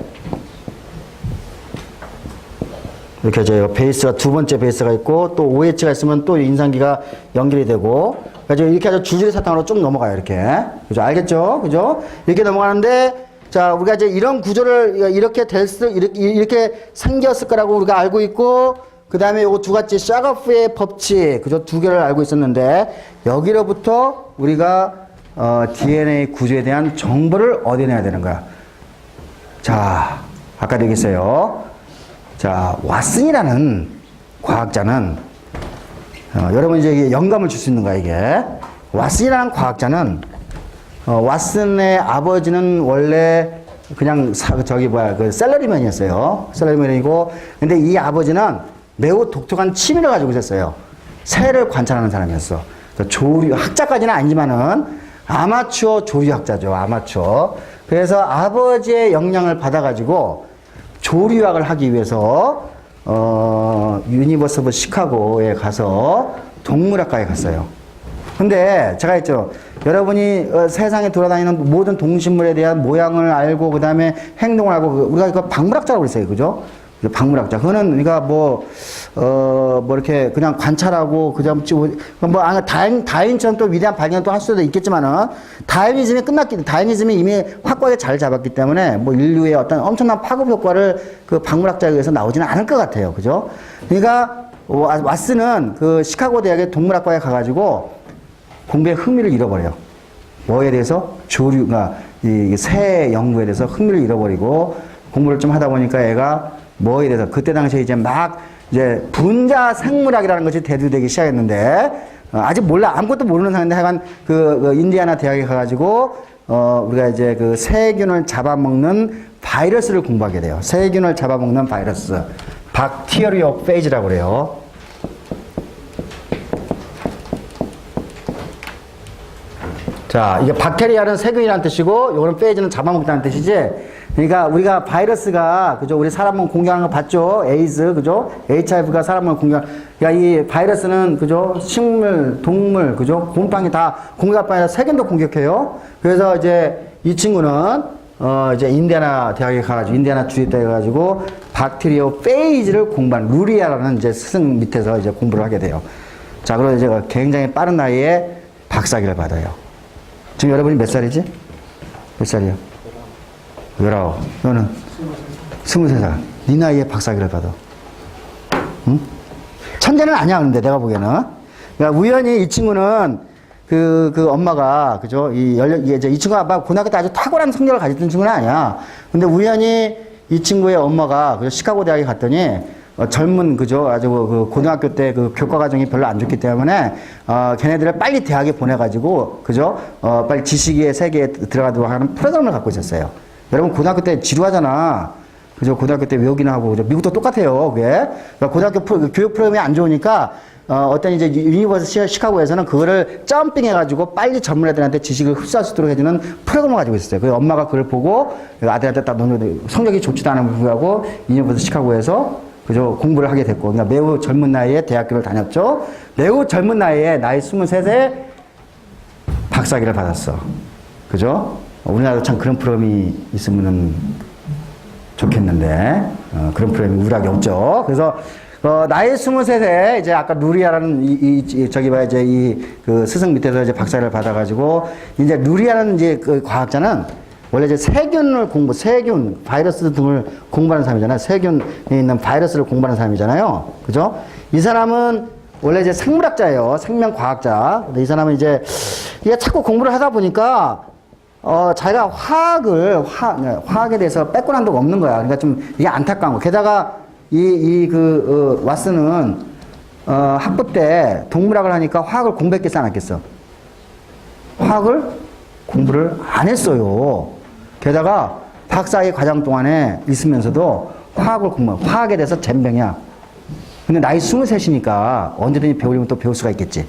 이제 베이스가 두 번째 베이스가 있고 또 OH가 있으면 또 인상기가 연결이 되고 그래서 이렇게 아주 줄줄이 사탕으로 쭉 넘어가요, 이렇게. 그죠? 알겠죠? 그죠? 이렇게 넘어가는데 자, 우리가 이제 이런 구조를 이렇게 생겼을 거라고 우리가 알고 있고 그 다음에 요거 두 가지 샤거프의 법칙, 그죠? 두 개를 알고 있었는데 여기로부터 우리가 DNA 구조에 대한 정보를 얻어내야 되는 거야. 자, 아까도 얘기했어요. 자, 왓슨이라는 과학자는 여러분 이제 영감을 줄 수 있는 거야, 이게. 왓슨이라는 과학자는 왓슨의 아버지는 원래 그냥 그 셀러리맨이었어요. 셀러리맨이고, 근데 이 아버지는 매우 독특한 취미를 가지고 있었어요. 새를 관찰하는 사람이었어. 그러니까 학자까지는 아니지만은 아마추어 조류학자죠, 아마추어. 그래서 아버지의 영향을 받아가지고 조류학을 하기 위해서 유니버스 오브 시카고에 가서 동물학과에 갔어요. 근데 제가 했죠. 여러분이 세상에 돌아다니는 모든 동식물에 대한 모양을 알고 그 다음에 행동을 알고 우리가 이거 박물학자라고 그랬어요. 그죠? 박물학자. 그거는 우리가 뭐 이렇게 그냥 관찰하고 그냥 다윈처럼 또 위대한 발견을 또 할 수도 있겠지만은 다윈이즘이 이미 확고하게 자리 잡았기 때문에 뭐 인류의 어떤 엄청난 파급 효과를 그 박물학자에 의해서 나오지는 않을 것 같아요. 그죠? 그러니까 왓슨은 그 시카고 대학의 동물학과에 가가지고 공부에 흥미를 잃어버려요. 뭐에 대해서? 조류가 이 새 연구에 대해서 흥미를 잃어버리고 공부를 좀 하다 보니까 얘가 뭐에 대해서 그때 당시에 이제 분자 생물학이라는 것이 대두되기 시작했는데 아직 몰라 아무것도 모르는 상태인데 하여간 그 인디애나 대학에 가가지고 우리가 이제 그 세균을 잡아먹는 바이러스를 공부하게 돼요. 세균을 잡아먹는 바이러스, 박테리오페이지라고 그래요. 자, 이게 박테리아는 세균이라는 뜻이고, 요거는 페이지는 잡아먹다는 뜻이지. 그러니까 우리가 바이러스가, 그죠? 우리 사람을 공격하는 거 봤죠? 에이즈, 그죠? HIV가 사람을 그러니까 이 바이러스는, 그죠? 식물, 동물, 그죠? 곰팡이 다 공격할 아니라 세균도 공격해요. 그래서 이제 이 친구는, 이제 인디애나 대학에 가가지고, 인디애나 주에 가가지고, 박테리오페이지를 공부한 루리아라는 이제 스승 밑에서 이제 공부를 하게 돼요. 자, 그래서 이제 굉장히 빠른 나이에 박사학위를 받아요. 지금 여러분이 몇 살이지? 몇 살이요? 19. 너는? 23살. 네 나이에 박사학위를 받아. 응? 천재는 아니야, 근데 내가 보기에는. 그러니까 우연히 이 친구는 그 엄마가, 그죠? 이 친구가 아마 고등학교 때 아주 탁월한 성적을 가졌던 친구는 아니야. 근데 우연히 이 친구의 엄마가 그죠? 시카고 대학에 갔더니 젊은, 그죠? 아주 그 고등학교 때 그 교과 과정이 별로 안 좋기 때문에, 걔네들을 빨리 대학에 보내가지고, 그죠? 빨리 지식의 세계에 들어가도록 하는 프로그램을 갖고 있었어요. 여러분, 고등학교 때 지루하잖아. 그죠? 고등학교 때 외우기나 하고, 그죠? 미국도 똑같아요, 그게. 그러니까 고등학교 교육 프로그램이 안 좋으니까, 어떤 이제 유니버스 시카고에서는 그거를 점핑해가지고 빨리 전문 애들한테 지식을 흡수할 수 있도록 해주는 프로그램을 가지고 있었어요. 그래서 엄마가 그걸 보고 아들한테 딱 성적이 좋지도 않은 불구하고 유니버스 시카고에서 그죠? 공부를 하게 됐고, 그러니까 매우 젊은 나이에 대학교를 다녔죠. 매우 젊은 나이에 나이 23세 박사학위를 받았어. 그죠? 우리나라도 참 그런 프로그램이 있으면 좋겠는데, 그런 프로그램이 우리나라에 없죠. 그래서, 나이 23세, 이제 아까 루리아라는 그 스승 밑에서 이제 박사를 받아가지고, 이제 루리아라는 이제 그 과학자는 원래 이제 세균, 바이러스 등을 공부하는 사람이잖아요. 세균에 있는 바이러스를 공부하는 사람이잖아요. 그죠? 이 사람은 원래 이제 생물학자예요. 생명과학자. 근데 이 사람은 이제, 이게 자꾸 공부를 하다 보니까, 자기가 화학에 대해서 빼꼼한 데가 없는 거야. 그러니까 좀 이게 안타까운 거. 게다가 왓슨은, 학부 때 동물학을 하니까 화학을 공부했겠어, 안 했겠어? 화학을 공부를 안 했어요. 게다가 박사학위 과정 동안에 있으면서도 화학에 대해서 젬병이야. 근데 나이 23이니까 언제든지 배우려면 또 배울 수가 있겠지.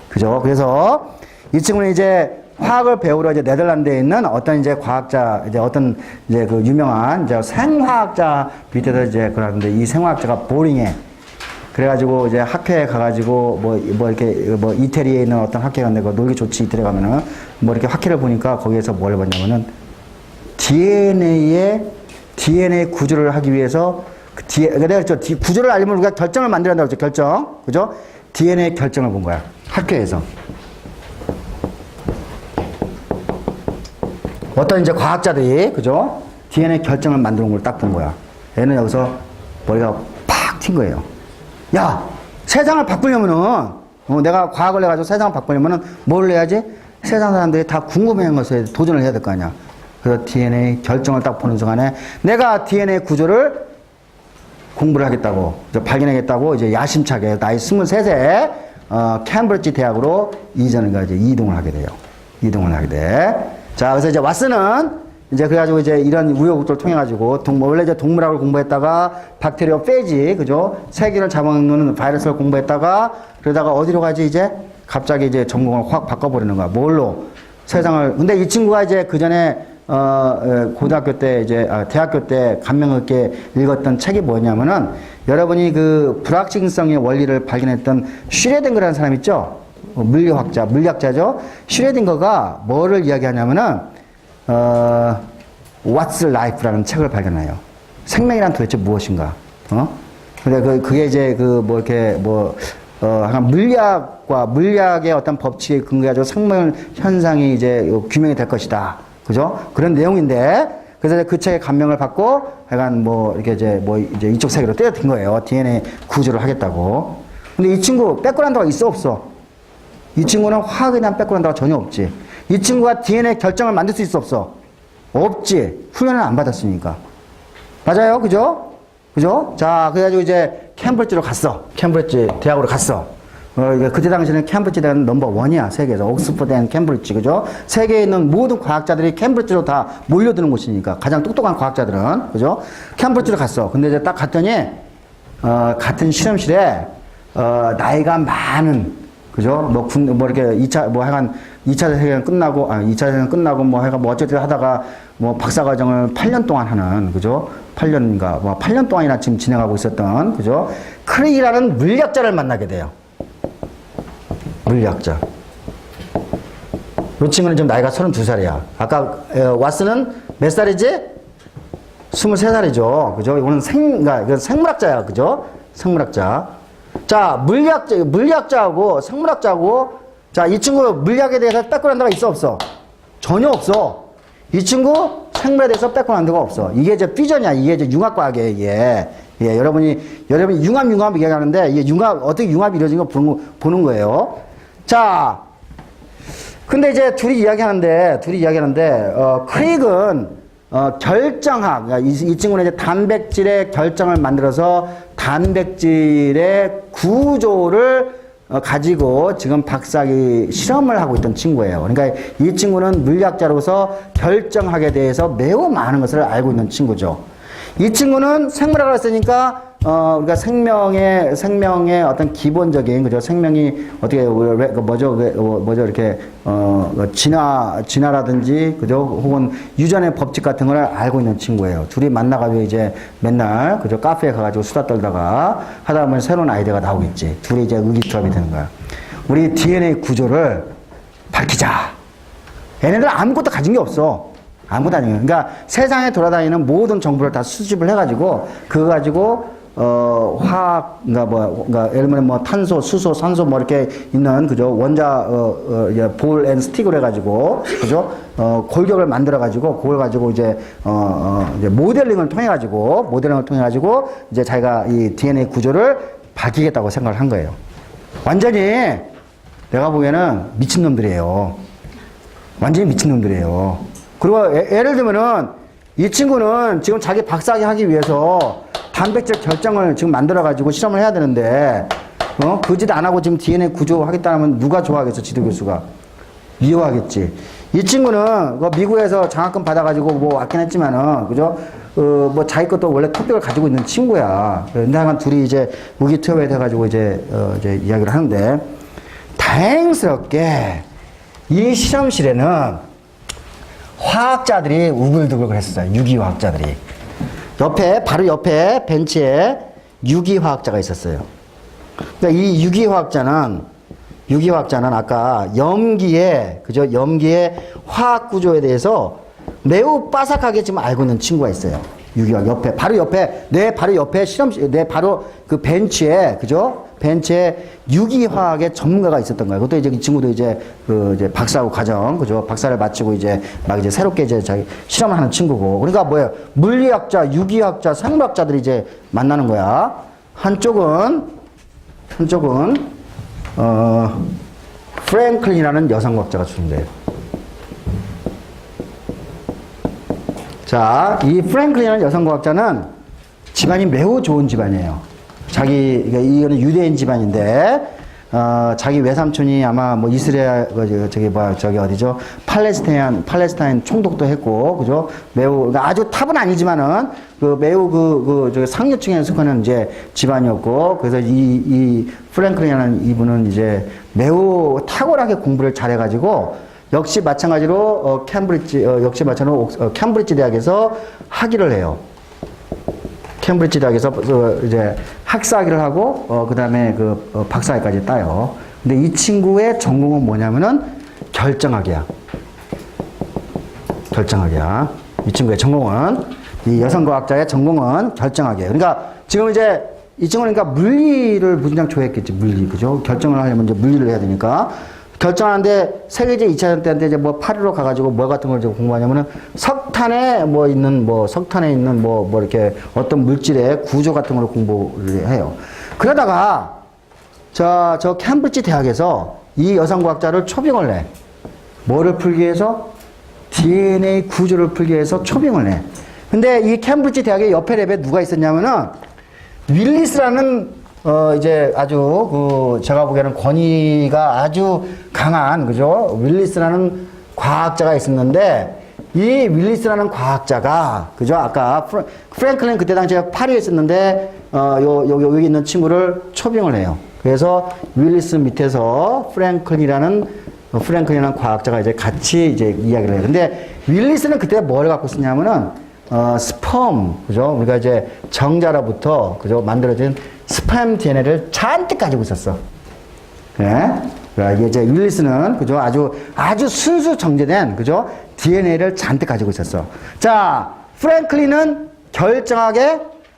그죠? 그래서 이 친구는 이제 화학을 배우러 이제 네덜란드에 있는 어떤 이제 과학자, 이제 어떤 이제 그 유명한 이제 생화학자 밑에서 이제 그러는데 이 생화학자가 보링해. 그래가지고 이제 학회에 가가지고 뭐 이태리에 있는 어떤 학회 갔는데 그 놀기 좋지 이태리 가면은 뭐 이렇게 학회를 보니까 거기에서 뭘 봤냐면은 DNA 구조를 하기 위해서 내가 구조를 알려면 우리가 결정을 만들어야 한다고 했죠. 결정. 그죠? DNA 결정을 본 거야. 학회에서. 어떤 이제 과학자들이, 그죠? DNA 결정을 만드는 걸 딱 본 거야. 얘는 여기서 머리가 팍 튄 거예요. 야, 세상을 바꾸려면은, 내가 과학을 해가지고 세상을 바꾸려면은 뭘 해야지? 세상 사람들이 다 궁금해하는 것에 도전을 해야 될 거 아니야. 그래서 DNA 결정을 딱 보는 순간에 내가 DNA 구조를 공부를 하겠다고, 발견하겠다고 이제 야심차게 나이 23세, 캠브리지 대학으로 이동을 하게 돼요. 이동을 하게 돼. 자, 그래서 이제 왓슨은 이제 그래가지고 이제 이런 우여곡절을 통해가지고 원래 이제 동물학을 공부했다가 박테리아 페이지, 그죠? 세균을 잡아먹는 바이러스를 공부했다가 그러다가 어디로 가지 이제? 갑자기 이제 전공을 확 바꿔버리는 거야. 뭘로? 세상을. 근데 이 친구가 이제 그 전에 고등학교 때 대학교 때 감명 깊게 읽었던 책이 뭐냐면은 여러분이 그 불확실성의 원리를 발견했던 슈레딩거라는 사람 있죠? 물리학자죠. 슈레딩거가 뭐를 이야기하냐면은 What's Life라는 책을 발견해요. 생명이란 도대체 무엇인가? 근데 그게 이제 약간 물리학의 어떤 법칙에 근거해가지고 생명 현상이 이제 규명이 될 것이다. 그죠? 그런 내용인데, 그래서 그 책에 감명을 받고, 약간 이제 이쪽 세계로 뛰어든 거예요. DNA 구조를 하겠다고. 근데 이 친구, 백그라운드가 있어, 없어? 이 친구는 화학에 대한 백그라운드가 전혀 없지. 이 친구가 DNA 결정을 만들 수 있어, 없어? 없지. 훈련을 안 받았으니까. 맞아요? 그죠? 그죠? 자, 그래가지고 이제 캠브리지로 갔어. 캠브리지 대학으로 갔어. 그때 당시에는 캠브리지 대학은 넘버1이야, 세계에서. 옥스퍼드 앤 캠브리지, 그죠? 세계에 있는 모든 과학자들이 캠브리지로 다 몰려드는 곳이니까. 가장 똑똑한 과학자들은, 그죠? 캠브리지로 갔어. 근데 이제 딱 갔더니, 같은 실험실에, 나이가 많은, 그죠? 이렇게 2차 세계는 끝나고, 2차 세계는 끝나고, 어쨌든 하다가, 박사과정을 8년 동안 하는, 그죠? 8년 동안이나 지금 진행하고 있었던, 그죠? 크레이라는 물리학자를 만나게 돼요. 물리학자. 이 친구는 지금 나이가 32살이야. 아까, 왓슨은 몇 살이지? 23살이죠. 그죠? 이거는 생물학자야. 그죠? 생물학자. 자, 물리학자하고 생물학자하고, 자, 이 친구 물리학에 대해서 백그라운드가 있어, 없어? 전혀 없어. 이 친구 생물에 대해서 백그라운드가 없어. 이게 이제 퓨전이야. 이게 이제 융합과학이에요, 이게. 예, 여러분이 융합 얘기하는데, 이게 어떻게 융합이 이루어진 거 보는 거예요. 자, 근데 이제 둘이 이야기하는데, 크레이그는, 결정학, 그러니까 이 친구는 이제 단백질의 결정을 만들어서 단백질의 구조를 가지고 지금 박사학위 실험을 하고 있던 친구예요. 그러니까 이 친구는 물리학자로서 결정학에 대해서 매우 많은 것을 알고 있는 친구죠. 이 친구는 생물학을 했으니까 우리가 생명의 어떤 기본적인, 그죠? 생명이 어떻게 이렇게 진화라든지, 그죠? 혹은 유전의 법칙 같은 걸 알고 있는 친구예요. 둘이 만나가지고 이제 맨날, 그죠? 카페에 가가지고 수다 떨다가 하다 보면 새로운 아이디어가 나오겠지. 둘이 이제 의기투합이 되는 거야. 우리 DNA 구조를 밝히자. 얘네들 아무것도 가진 게 없어. 아무것도 아니에요. 그러니까 세상에 돌아다니는 모든 정보를 다 수집을 해가지고 그거 가지고 화학, 그러니까 예를 들면 뭐 탄소, 수소, 산소 뭐 이렇게 있는, 그죠? 볼 앤 스틱으로 해가지고, 그죠? 골격을 만들어가지고, 그걸 가지고 이제 모델링을 통해가지고, 이제 자기가 이 DNA 구조를 밝히겠다고 생각을 한 거예요. 완전히 내가 보기에는 미친놈들이에요. 완전히 미친놈들이에요. 그리고 예를 들면은 이 친구는 지금 자기 박사학위 하기 위해서 단백질 결정을 지금 만들어가지고 실험을 해야 되는데, 그 짓 안 하고 지금 DNA 구조 하겠다면 누가 좋아하겠어, 지도교수가? 미워하겠지. 이 친구는 미국에서 장학금 받아가지고 뭐 왔긴 했지만은, 그죠? 뭐 자기 것도 원래 토픽을 가지고 있는 친구야. 근데 하여간 둘이 이제 무기투여에 돼가지고 이제 이야기를 하는데, 다행스럽게 이 실험실에는 화학자들이 우글두글 그랬어요. 유기화학자들이. 바로 옆에 벤치에 유기화학자가 있었어요. 그러니까 이 유기화학자는 아까 염기의 화학 구조에 대해서 매우 빠삭하게 지금 알고 있는 친구가 있어요. 유기화학 바로 옆에 실험실, 바로 그 벤치에, 그죠? 벤치에 유기화학의 전문가가 있었던 거예요. 그것도 이제 이 친구도 이제 박사하고 과정, 그죠? 박사를 마치고 이제 새롭게 자기 실험을 하는 친구고. 그러니까 뭐예요? 물리학자, 유기학자, 생물학자들이 이제 만나는 거야. 한쪽은 프랭클린이라는 여성과학자가 출연돼요. 자, 이 프랭클린이라는 여성과학자는 집안이 매우 좋은 집안이에요. 그러니까 이거는 유대인 집안인데, 자기 외삼촌이 아마 뭐 이스라엘, 어디죠? 팔레스타인 총독도 했고, 그죠? 매우, 그러니까 아주 탑은 아니지만은, 매우 상류층에 속하는 이제 집안이었고, 그래서 이 프랭클린이라는 이분은 이제 매우 탁월하게 공부를 잘해가지고, 역시 마찬가지로, 캠브리지 대학에서 학위를 해요. 캠브리지 대학에서 이제 학사학위를 하고 그 다음에 박사학위까지 따요. 근데 이 친구의 전공은 뭐냐면은 결정학이야. 이 친구의 전공은, 이 여성과학자의 전공은 결정학이에요. 그러니까 지금 이제 이 친구는 그러니까 물리를 무진장 좋아했겠지. 물리, 그죠? 결정을 하려면 이제 물리를 해야 되니까. 결정하는데 세계제 2차전 때인데 이제 뭐 파리로 가가지고 뭐 같은 걸 공부하냐면은 석탄에 있는 이렇게 어떤 물질의 구조 같은 걸 공부를 해요. 그러다가 저 캠브리지 대학에서 이 여성과학자를 초빙을 해. 뭐를 풀기 위해서? DNA 구조를 풀기 위해서 초빙을 해. 근데 이 캠브리지 대학의 옆에 랩에 누가 있었냐면은 윌리스라는 이제 아주 제가 보기에는 권위가 아주 강한, 그죠? 윌리스라는 과학자가 있었는데, 이 윌리스라는 과학자가, 그죠? 아까 프랭클린 그때 당시에 파리에 있었는데, 여기 있는 친구를 초빙을 해요. 그래서 윌리스 밑에서 프랭클린이라는 과학자가 이제 같이 이제 이야기를 해요. 근데 윌리스는 그때 뭘 갖고 있었냐면은, 스펌, 그죠? 우리가 이제 정자로부터, 그죠? 만들어진 스팸 DNA를 잔뜩 가지고 있었어. 예? 이게 이제 윌리스는, 그죠? 아주 순수 정제된, 그죠? DNA를 잔뜩 가지고 있었어. 자, 프랭클린은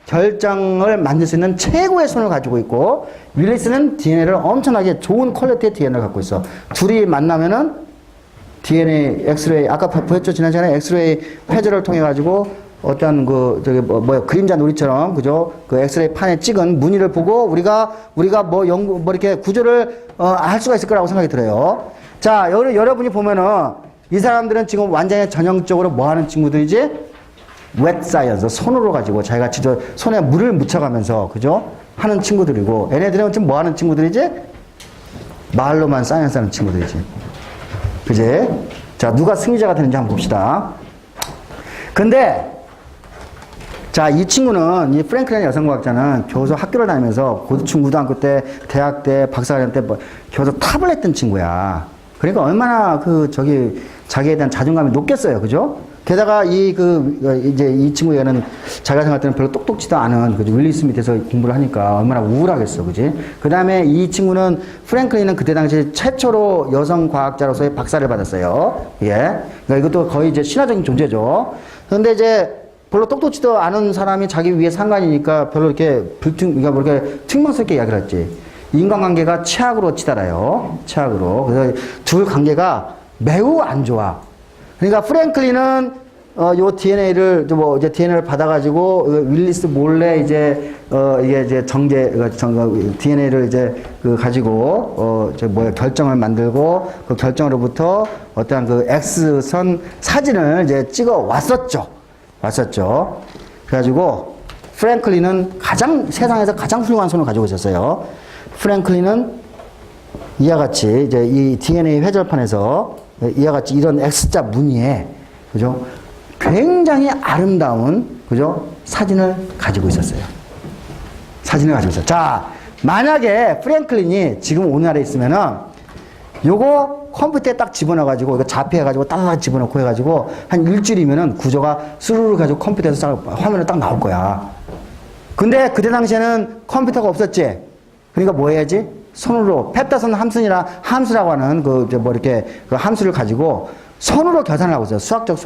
결정을 만들 수 있는 최고의 손을 가지고 있고, 윌리스는 DNA를 엄청나게 좋은 퀄리티의 DNA를 갖고 있어. 둘이 만나면은 DNA, 엑스레이, 아까 보였죠? 지난 시간에 엑스레이 회전을 통해가지고 어떤 그림자 놀이처럼, 그죠? 그 엑스레이 판에 찍은 무늬를 보고 우리가 이렇게 구조를, 할 수가 있을 거라고 생각이 들어요. 자, 여러분이 보면은 이 사람들은 지금 완전히 전형적으로 뭐 하는 친구들이지? 웹 사이언스, 손으로 가지고 자기가 직접 손에 물을 묻혀가면서, 그죠? 하는 친구들이고, 얘네들은 지금 뭐 하는 친구들이지? 말로만 사이언스 하는 친구들이지. 그지? 자, 누가 승리자가 되는지 한번 봅시다. 근데, 자, 이 친구는, 이 프랭클린 여성과학자는 교수 학교를 다니면서 고등학교 때, 대학 때, 박사학위 때 교수 탑을 했던 친구야. 그러니까 얼마나 자기에 대한 자존감이 높겠어요. 그죠? 게다가 이제 이 친구는 자기가 생각할 때는 별로 똑똑지도 않은, 그죠? 윌리스 밑에서 공부를 하니까 얼마나 우울하겠어. 그지? 그 다음에 이 친구는, 프랭클린은 그때 당시 최초로 여성 과학자로서의 박사를 받았어요. 예. 그러니까 이것도 거의 이제 신화적인 존재죠. 그런데 이제 별로 똑똑지도 않은 사람이 자기 위에 상관이니까 별로 이렇게 그러니까 뭐 이렇게 퉁명스럽게 이야기를 했지. 인간관계가 최악으로 치달아요. 최악으로. 그래서 둘 관계가 매우 안 좋아. 그러니까 프랭클린은 요 DNA를 이제 DNA를 받아가지고 윌리스 몰래 이제 이게 이제 DNA를 이제 가지고 결정을 만들고 그 결정으로부터 어떠한 그 X선 사진을 이제 찍어 왔었죠. 그래가지고 프랭클린은 세상에서 가장 훌륭한 손을 가지고 있었어요. 프랭클린은 이와 같이 이제 이 DNA 회절판에서 이와 같이 이런 X자 무늬에 그죠? 굉장히 아름다운 그죠? 사진을 가지고 있었어요. 자, 만약에 프랭클린이 지금 오늘날에 있으면은 요거 컴퓨터에 딱 집어넣어가지고 이거 자폐해가지고 따다닥 집어넣고 해가지고 한 일주일이면은 구조가 스르르 가지고 컴퓨터에서 화면에 딱 나올 거야. 근데 그때 당시에는 컴퓨터가 없었지. 그러니까 뭐 해야지? 손으로 패터슨 함수라고 하는 이렇게 그 함수를 가지고 손으로 계산을 하고 있어요. 수학적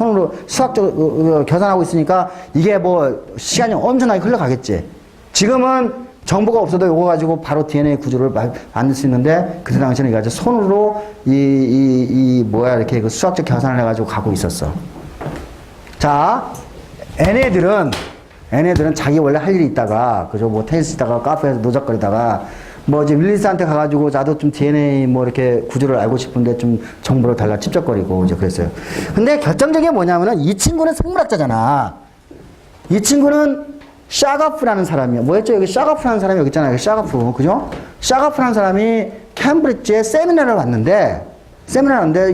계산하고 있으니까 이게 뭐 시간이 엄청나게 흘러가겠지. 지금은 정보가 없어도 이거 가지고 바로 DNA 구조를 만들 수 있는데 그때 당시에는 이거 가지고 손으로 이렇게 그 수학적 계산을 해가지고 가고 있었어. 자, 얘네들은 자기 원래 할 일이 있다가 그죠? 뭐 테니스 치다가 카페에서 노적거리다가 뭐 이제 윌리스한테 가가지고 나도 좀 DNA 뭐 이렇게 구조를 알고 싶은데 좀 정보를 달라 찝쩍거리고 이제 그랬어요. 근데 결정적인 게 뭐냐면은 이 친구는 생물학자잖아. 이 친구는 샤가프라는 사람이야. 뭐였죠? 여기 샤가프라는 사람이 여기 있잖아요. 샤가프. 그죠? 샤가프라는 사람이 캠브리지에 세미나를 왔는데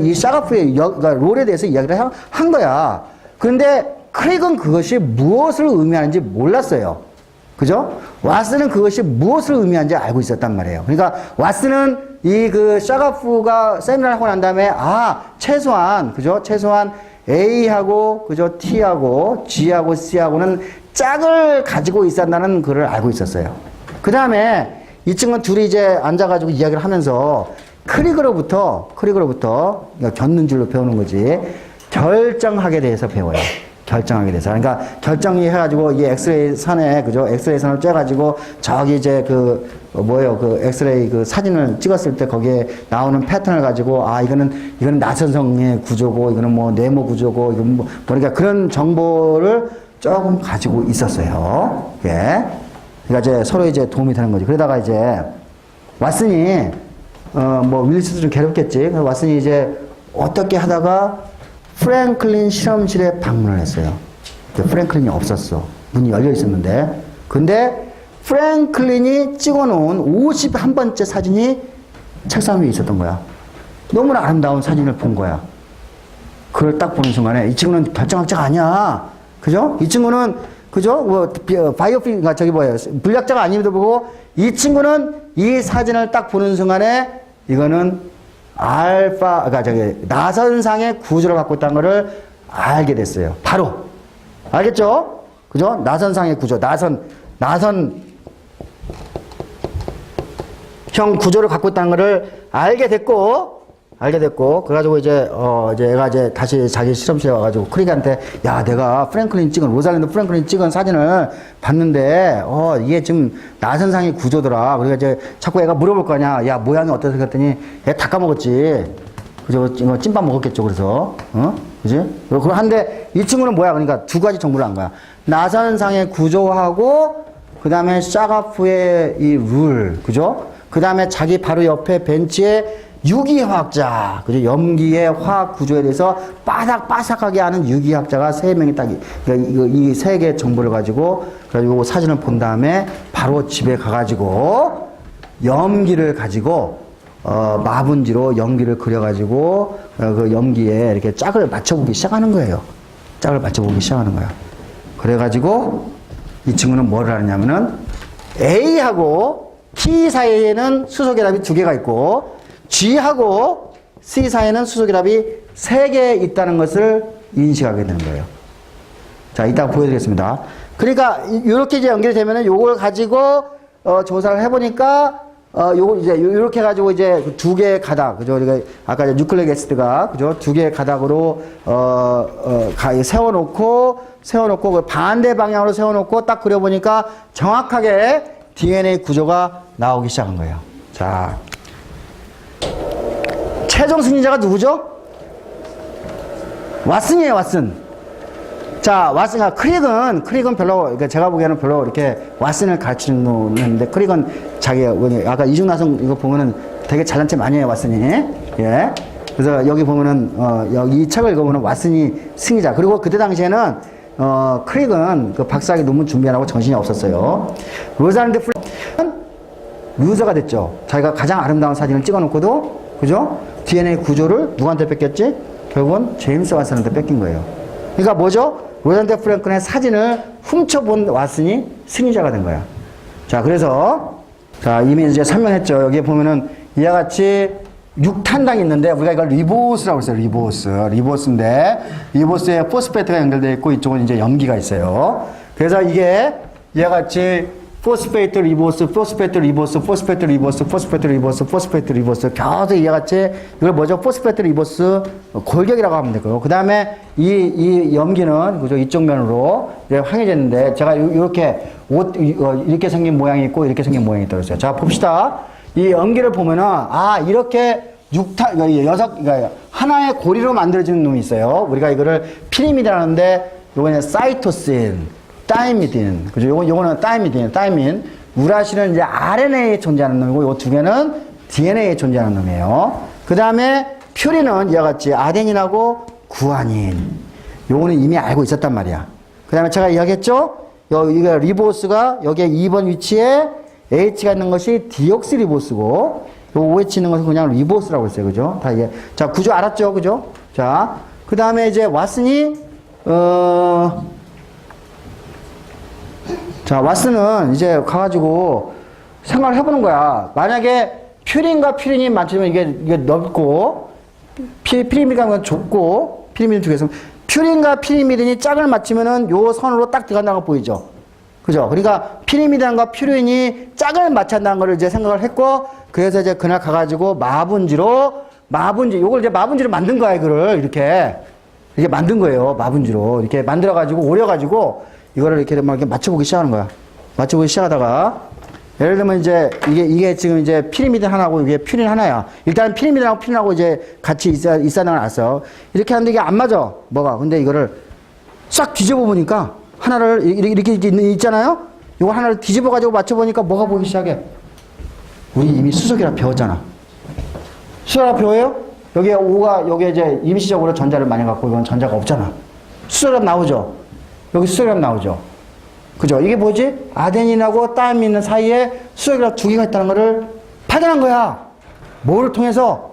이 샤가프의 그러니까 롤에 대해서 이야기를 한 거야. 그런데 크레이그는 그것이 무엇을 의미하는지 몰랐어요. 그죠? 왓슨은 그것이 무엇을 의미하는지 알고 있었단 말이에요. 그러니까 왓슨은 샤가프가 세미나를 하고 난 다음에 최소한 A하고 그죠? T하고 G하고 C하고는 짝을 가지고 있었다는 그걸 알고 있었어요. 그 다음에 이 친구는 둘이 이제 앉아가지고 이야기를 하면서 크리그로부터 겪는 줄로 배우는 거지. 결정학에 대해서 배워요. 결정하게 돼서. 그러니까 결정이 해가지고 이 엑스레이 선에, 그죠? 엑스레이 선을 쬐가지고 저기 이제 엑스레이 사진을 찍었을 때 거기에 나오는 패턴을 가지고 이거는 나선성의 구조고 이거는 뭐 네모 구조고 이건 그러니까 그런 정보를 조금 가지고 있었어요. 예. 그러니까 이제 서로 이제 도움이 되는 거지. 그러다가 이제 왓슨이 윌리스도 좀 괴롭겠지. 그래서 왓슨이 이제 어떻게 하다가 프랭클린 실험실에 방문을 했어요. 프랭클린이 없었어. 문이 열려 있었는데. 근데 프랭클린이 찍어놓은 51번째 사진이 책상 위에 있었던 거야. 너무나 아름다운 사진을 본 거야. 그걸 딱 보는 순간에 이 친구는 결정학자가 아니야. 그죠? 이 친구는 그죠? 물리학자가 아님에도 보고 이 친구는 이 사진을 딱 보는 순간에 이거는 나선상의 구조를 갖고 있다는 것을 알게 됐어요. 바로. 알겠죠? 그죠? 나선상의 구조. 나선형 구조를 갖고 있다는 것을 알게 됐고, 그래가지고 이제 얘가 이제 다시 자기 실험실에 와가지고 크리그한테, 야, 내가 로잘린드 프랭클린 찍은 사진을 봤는데, 이게 지금 나선상의 구조더라. 그러니까 이제 자꾸 얘가 물어볼 거 아니야. 야, 모양이 어떠세요? 그랬더니, 얘 다 까먹었지. 그죠? 이거 찐밥 먹었겠죠. 그래서, 그지? 그리고 한데, 이 친구는 뭐야? 그러니까 두 가지 정보를 한 거야. 나선상의 구조하고, 그 다음에 샤가프의 이 룰. 그죠? 그 다음에 자기 바로 옆에 벤치에 유기화학자, 그죠? 염기의 화학 구조에 대해서 바삭바삭하게 하는 유기학자가 3명이 딱, 이 3개의 정보를 가지고, 그래가지고 사진을 본 다음에 바로 집에 가가지고, 염기를 가지고, 마분지로 염기를 그려가지고, 그 염기에 이렇게 짝을 맞춰보기 시작하는 거예요. 그래가지고, 이 친구는 뭐를 하느냐면은, A하고 T 사이에는 수소결합이 2개가 있고, G하고 C 사이에는 수소결합이 3개 있다는 것을 인식하게 되는 거예요. 자, 이따가 보여드리겠습니다. 그러니까, 이렇게 이제 연결이 되면은 요걸 가지고, 조사를 해보니까, 요거 이제 요렇게 해가지고 이제 두 개의 가닥, 그죠? 우리가 아까 뉴클레릭 애시드가, 그죠? 두 개의 가닥으로, 세워놓고 그 반대 방향으로 세워놓고 딱 그려보니까 정확하게 DNA 구조가 나오기 시작한 거예요. 자. 최종 승리자가 누구죠? 왓슨이에요, 왓슨. 자, 왓슨, 크릭은 별로, 그러니까 제가 보기에는 별로 이렇게 왓슨을 가르치는 놈인데, 크릭은 자기가, 아까 이중나선 이거 보면은 되게 잘난 체 많이 해요, 왓슨이. 예. 그래서 여기 보면은, 여기 이 책을 읽어보면 왓슨이 승리자. 그리고 그때 당시에는, 크릭은 그 박사학위 논문 준비하라고 정신이 없었어요. 로잘드 플레이는 루저가 됐죠. 자기가 가장 아름다운 사진을 찍어 놓고도, 그죠? DNA 구조를 누구한테 뺏겼지? 결국은 제임스 왓슨한테 뺏긴 거예요. 그러니까 뭐죠? 로잘드 프랭클의 사진을 훔쳐본 왓슨이 승리자가 된 거야. 자, 그래서, 자, 이미 이제 설명했죠. 여기 보면은 이와 같이 6탄당이 있는데, 우리가 이걸 리보스라고 했어요. 리보스인데, 리보스에 포스페이트가 연결되어 있고, 이쪽은 이제 염기가 있어요. 그래서 이게 이와 같이 포스페이트 리보스 계속 이와 같이 이걸 뭐죠? 포스페이트 리보스 골격이라고 하면 되고요. 그 다음에 이 염기는 그죠? 이쪽 면으로 황해졌는데 제가 이렇게 이렇게 생긴 모양이 있고 이렇게 생긴 모양이 있다고 했어요. 자, 봅시다. 이 염기를 보면은 그러니까 하나의 고리로 만들어지는 놈이 있어요. 우리가 이거를 피리미드라는데 요거는 사이토신 타이미딘, 그죠? 요거는 타이민. 우라실은 이제 RNA에 존재하는 놈이고, 요 두 개는 DNA에 존재하는 놈이에요. 그 다음에 퓨린은 이와 같이 아데닌하고 구아닌. 요거는 이미 알고 있었단 말이야. 그 다음에 제가 이야기했죠? 이거 리보스가 여기에 2번 위치에 H가 있는 것이 디옥시리보스고, 요 OH 있는 것은 그냥 리보스라고 했어요. 그죠? 다 이게. 자, 구조 알았죠? 그죠? 자, 그 다음에 이제 왓슨이, 자, 왓슨은 이제 가가지고 생각을 해보는 거야. 만약에 퓨린과 퓨린이 맞추면 이게 넓고, 피리미드가 좁고, 피리미드 중에서 퓨린과 피리미딘이 짝을 맞추면은 요 선으로 딱 들어간다는 거 보이죠? 그죠? 그러니까 피리미딘과 퓨린이 짝을 맞춘다는 거를 이제 생각을 했고, 그래서 이제 그날 가가지고 요걸 이제 마분지로 만든 거야, 이거를. 이렇게 만든 거예요, 마분지로. 이렇게 만들어가지고, 오려가지고, 이거를 이렇게 맞춰보기 시작하는 거야. 맞춰보기 시작하다가, 예를 들면 이제, 이게 지금 이제 피리미드 하나고 이게 퓨린 하나야. 일단 피리미드하고 퓨린하고 이제 같이 있다는 걸 알았어. 이렇게 하는데 이게 안 맞아. 뭐가. 근데 이거를 싹 뒤집어 보니까, 하나를 이렇게 있잖아요? 이거 하나를 뒤집어가지고 맞춰보니까 뭐가 보이기 시작해? 우리 이미 수석이라 배웠잖아. 수석이라 배워요? 여기에 여기에 이제 임시적으로 전자를 많이 갖고 이건 전자가 없잖아. 수석이라 나오죠? 여기 수소기압 나오죠. 그죠? 이게 뭐지? 아데닌하고 타이민 사이에 수소기압 두 개가 있다는 거를 발견한 거야. 뭐를 통해서?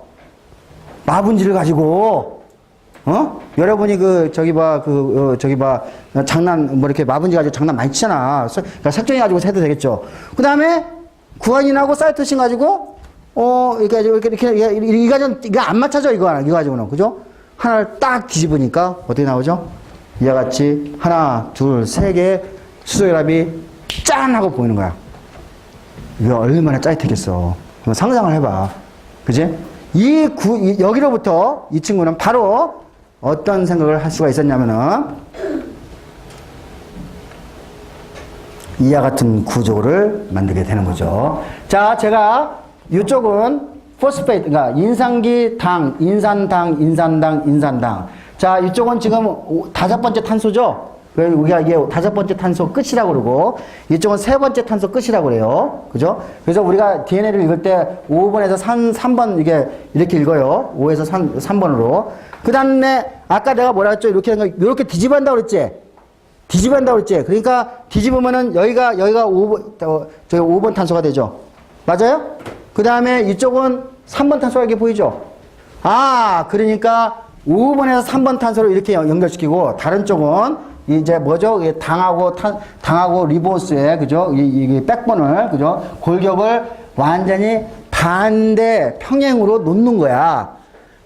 마분지를 가지고, 여러분이 장난, 이렇게 마분지 가지고 장난 많이 치잖아. 그러니까 색종이 가지고 해도 되겠죠. 그 다음에 구아닌하고 사이토신 가지고, 이 가지고, 이거 안 맞춰져, 이거 가지고는. 그죠? 하나를 딱 뒤집으니까 어떻게 나오죠? 이와 같이 하나, 둘, 세 개의 수소결합이 짠! 하고 보이는 거야. 이거 얼마나 짜릿하겠어. 한번 상상을 해봐. 그지? 여기로부터 이 친구는 바로 어떤 생각을 할 수가 있었냐면은 이와 같은 구조를 만들게 되는 거죠. 자, 제가 이쪽은 포스페이트, 그러니까 인산기 당, 인산당. 자, 이쪽은 지금 5번째 탄소죠? 우리가 이게 5번째 탄소 끝이라고 그러고, 이쪽은 3번째 탄소 끝이라고 그래요. 그죠? 그래서 우리가 DNA를 읽을 때 5번에서 3번 이렇게 읽어요. 5에서 3번으로. 그 다음에 아까 내가 뭐라 했죠? 이렇게 뒤집어 한다고 그랬지? 그러니까 뒤집으면은 여기가 5번 탄소가 되죠? 맞아요? 그 다음에 이쪽은 3번 탄소가 이렇게 보이죠? 그러니까 5번에서 3번 탄소를 이렇게 연결시키고, 다른 쪽은 이제 뭐죠? 당하고 리보스의, 그죠? 이 백본을, 그죠? 골격을 완전히 반대 평행으로 놓는 거야.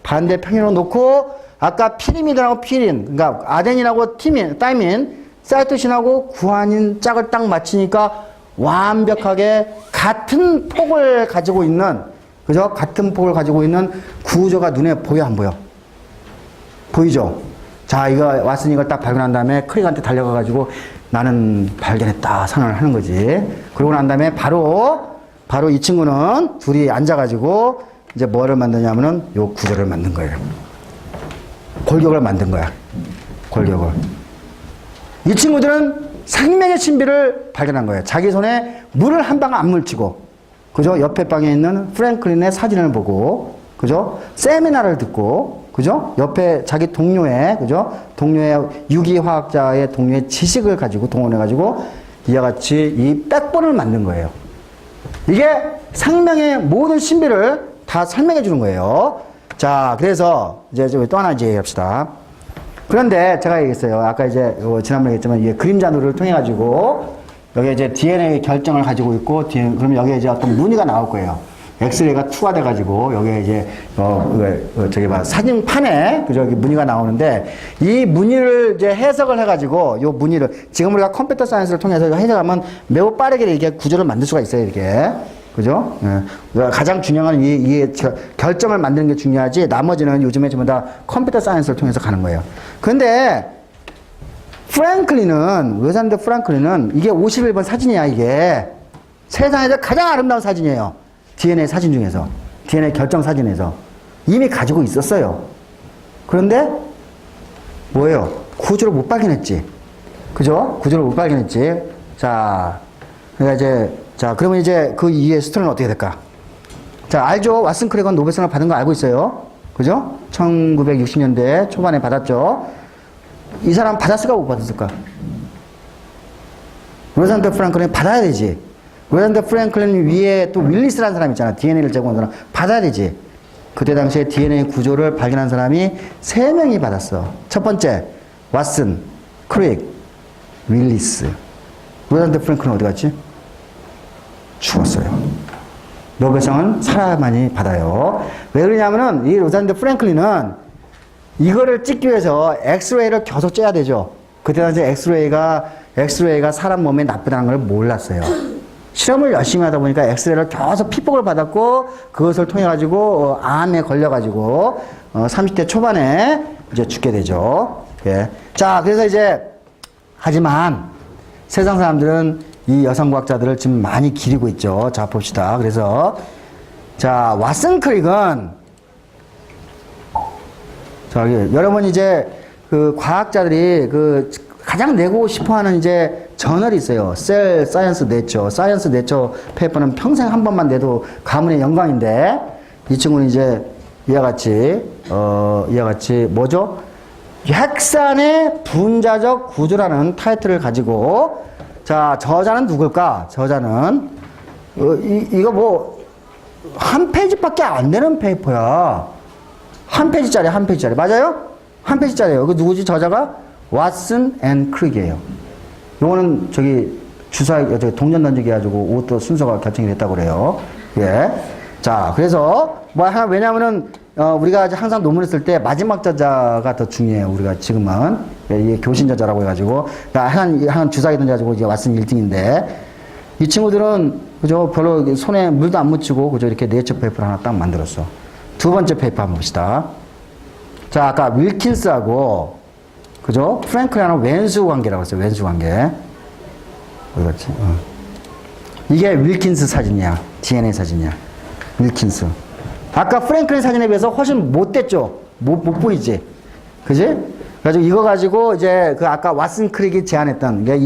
반대 평행으로 놓고, 아까 피리미드하고 퓨린, 그러니까 아데닌하고 타이민, 사이토신하고 구아닌 짝을 딱 맞추니까, 완벽하게 같은 폭을 가지고 있는, 그죠? 같은 폭을 가지고 있는 구조가 눈에 보여, 안 보여? 보이죠? 자, 이거 왓슨이 이걸 딱 발견한 다음에 크릭한테 달려가가지고 나는 발견했다 선언을 하는 거지. 그러고 난 다음에 바로 이 친구는 둘이 앉아가지고 이제 뭐를 만드냐면은 요 구조를 만든 거예요. 골격을 만든 거야. 골격을. 이 친구들은 생명의 신비를 발견한 거예요. 자기 손에 물을 한 방 안 묻히고, 그죠? 옆에 방에 있는 프랭클린의 사진을 보고, 그죠? 세미나를 듣고, 그죠? 옆에 자기 동료의, 그죠? 동료의 유기화학자의 동료의 지식을 가지고 동원해가지고 이와 같이 이 백본을 만든 거예요. 이게 생명의 모든 신비를 다 설명해 주는 거예요. 자, 그래서 이제 또 하나 이제 얘기합시다. 그런데 제가 얘기했어요. 아까 이제 지난번에 얘기했지만 이게 그림자 누를 통해 가지고 여기 이제 DNA 결정을 가지고 있고, 그러면 여기에 이제 어떤 무늬가 나올 거예요. 엑스레이가 투과돼 가지고 여기에 이제 저기 사진판에 그저 무늬가 나오는데, 이 무늬를 이제 해석을 해 가지고 요 무늬를 지금 우리가 컴퓨터 사이언스를 통해서 해석하면 매우 빠르게 이렇게 구조를 만들 수가 있어요. 이렇게. 그죠? 예. 가장 중요한 건 이 결정을 만드는 게 중요하지, 나머지는 요즘에 전부 다 컴퓨터 사이언스를 통해서 가는 거예요. 그런데 로잘드 프랭클린은 이게 51번 사진이야. 이게 세상에서 가장 아름다운 사진이에요. DNA 사진 중에서, DNA 결정 사진에서 이미 가지고 있었어요. 그런데 뭐예요? 구조를 못 발견했지. 그죠? 구조를 못 발견했지. 자, 그러니까 이제, 자, 그러면 이제 그 이후의 스토리는 어떻게 될까? 자, 알죠? 왓슨 크릭은 노벨상을 받은 거 알고 있어요. 그죠? 1960년대 초반에 받았죠. 이 사람 받았을까, 못 받았을까? 로잘드 프랭클린 받아야 되지. 로잘드 프랭클린 위에 또 윌리스라는 사람 있잖아. DNA를 제공한 사람. 받아야 되지. 그때 당시에 DNA 구조를 발견한 사람이 3명이 받았어. 첫 번째, 왓슨, 크릭, 윌리스. 로잘드 프랭클린 어디 갔지? 죽었어요. 노벨상은 사람만이 받아요. 왜 그러냐면은 이 로잘드 프랭클린은 이거를 찍기 위해서 엑스레이를 계속 쬐야 되죠. 그때 당시 엑스레이가 사람 몸에 나쁘다는 걸 몰랐어요. 실험을 열심히 하다 보니까 엑스레이를 계속 피폭을 받았고, 그것을 통해 가지고 암에 걸려 가지고 30대 초반에 이제 죽게 되죠. 예. 자, 그래서 이제 하지만 세상 사람들은 이 여성 과학자들을 지금 많이 기리고 있죠. 자, 봅시다. 그래서 자, 왓슨 크릭은 저기 여러분 이제 그 과학자들이 그 가장 내고 싶어하는 이제 저널이 있어요. 셀 사이언스 네처. 사이언스 네처 페이퍼는 평생 한 번만 내도 가문의 영광인데, 이 친구는 이제 이와 같이 뭐죠? 핵산의 분자적 구조라는 타이틀을 가지고, 자, 저자는 누굴까? 저자는 이거 뭐 한 페이지밖에 안 되는 페이퍼야. 한 페이지짜리. 맞아요? 한 페이지짜리예요. 그 누구지? 저자가 왓슨 앤 크릭이에요. 요거는 저기 저기 동전 던지기 해가지고 옷도 순서가 결정이 됐다고 그래요. 예. 자, 그래서 왜냐면은 우리가 항상 논문을 쓸 때 마지막 저자가 더 중요해요. 우리가 지금은 이게 교신 저자라고 해가지고 한 주사기 던져가지고 이제 왓슨 1등인데, 이 친구들은 그죠? 별로 손에 물도 안 묻히고 그죠? 이렇게 네이처 페이퍼를 하나 딱 만들었어. 두 번째 페이퍼 한번 봅시다. 자, 아까 윌킨스하고 그죠? 프랭클린하고 왼수 관계라고 했어요. 왼수 관계. 어디 갔지? 이게 윌킨스 사진이야. DNA 사진이야. 윌킨스. 아까 프랭클린 사진에 비해서 훨씬 못됐죠? 못 보이지? 그지? 그래가지고 이거 가지고 이제 그 아까 왓슨 크릭이 제안했던, 그러니까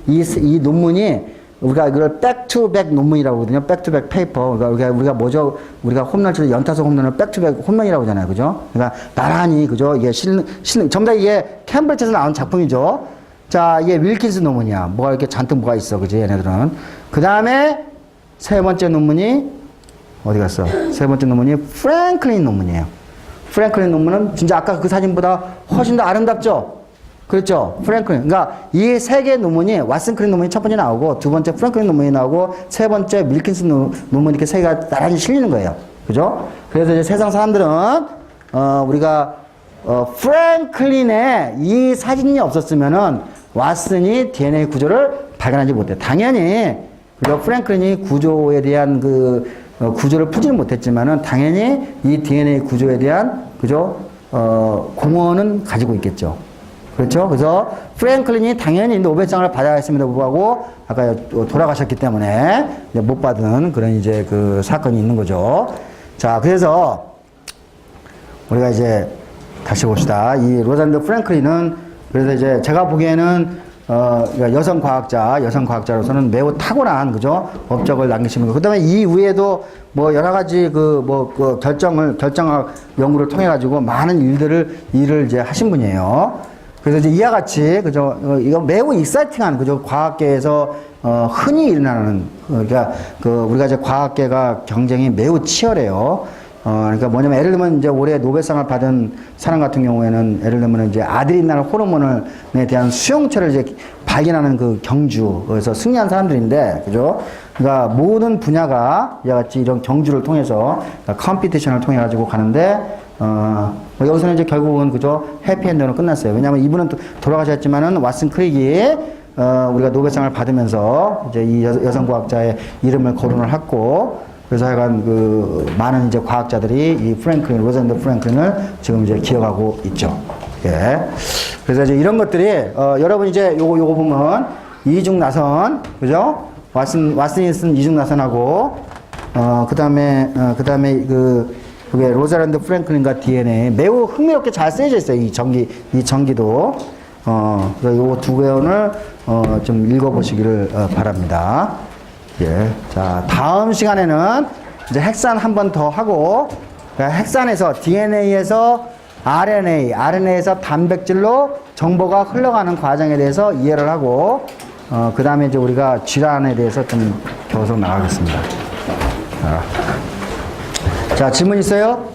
이 논문이 우리가 이걸 백투백 논문이라고 하거든요. 백투백 페이퍼. 그러니까 우리가 뭐죠? 우리가 홈런 칠 때 연타석 홈런을 백투백 홈런이라고 하잖아요. 그죠? 그러니까 나란히, 그죠? 이게 전부 다 이게 캠브리지에서 나온 작품이죠. 자, 이게 윌킨스 논문이야. 뭐가 이렇게 잔뜩 뭐가 있어. 그지? 얘네들은. 그 다음에 세 번째 논문이 어디 갔어? 세 번째 논문이 프랭클린 논문이에요. 프랭클린 논문은 진짜 아까 그 사진보다 훨씬 더 아름답죠? 그렇죠? 프랭클린. 그러니까 이 세 개의 논문이, 왓슨 크릭 논문이 첫 번째 나오고, 두 번째 프랭클린 논문이 나오고, 세 번째 밀킨스 논문, 이렇게 세 개가 나란히 실리는 거예요. 그죠? 그래서 이제 세상 사람들은, 우리가, 프랭클린의 이 사진이 없었으면은, 왓슨이 DNA 구조를 발견하지 못해. 당연히, 그리고 프랭클린이 구조에 대한 구조를 풀지는 못했지만은 당연히 이 DNA 구조에 대한 공헌은 가지고 있겠죠. 그렇죠? 그래서 프랭클린이 당연히 노벨상을 받아야 했음에도 불구하고 아까 돌아가셨기 때문에 못 받은 그런 이제 그 사건이 있는 거죠. 자, 그래서 우리가 이제 다시 봅시다. 이 로잘린드 프랭클린은 그래서 이제 제가 보기에는 여성 과학자로서는 매우 탁월한 그죠 업적을 남기시는 거. 그다음에 이 위에도 뭐 여러 가지 결정학 연구를 통해 가지고 많은 일을 이제 하신 분이에요. 그래서 이제 이와 같이 그죠 이거 매우 익사이팅한 그죠 과학계에서 흔히 일어나는 그러니까 우리가 이제 과학계가 경쟁이 매우 치열해요. 그러니까 뭐냐면 예를 들면 이제 올해 노벨상을 받은 사람 같은 경우에는 예를 들면 이제 아드레날린 호르몬에 대한 수용체를 이제 발견하는 그 경주에서 승리한 사람들인데, 그죠? 그러니까 모든 분야가 이와 같이 이런 경주를 통해서 컴피티션을 통해 가지고 가는데, 여기서는 이제 결국은 그죠? 해피엔드로 끝났어요. 왜냐하면 이분은 돌아가셨지만은 왓슨 크릭이 우리가 노벨상을 받으면서 이제 이 여성 과학자의 이름을 거론을 했고, 그래서 하여간 많은 이제 과학자들이 이 로잘린드 프랭클린을 지금 이제 기억하고 있죠. 예. 그래서 이제 이런 것들이, 여러분 이제 요거 보면 이중나선, 그죠? 왓슨이 쓴 이중나선하고, 그 다음에 그게 로잘린드 프랭클린과 DNA 매우 흥미롭게 잘 쓰여져 있어요. 이 전기도. 요거 두 권을, 좀 읽어보시기를 바랍니다. 예. 자, 다음 시간에는 이제 핵산 한 번 더 하고, 그러니까 핵산에서 DNA에서 RNA에서 단백질로 정보가 흘러가는 과정에 대해서 이해를 하고, 그 다음에 이제 우리가 질환에 대해서 좀 계속 나가겠습니다. 자, 질문 있어요?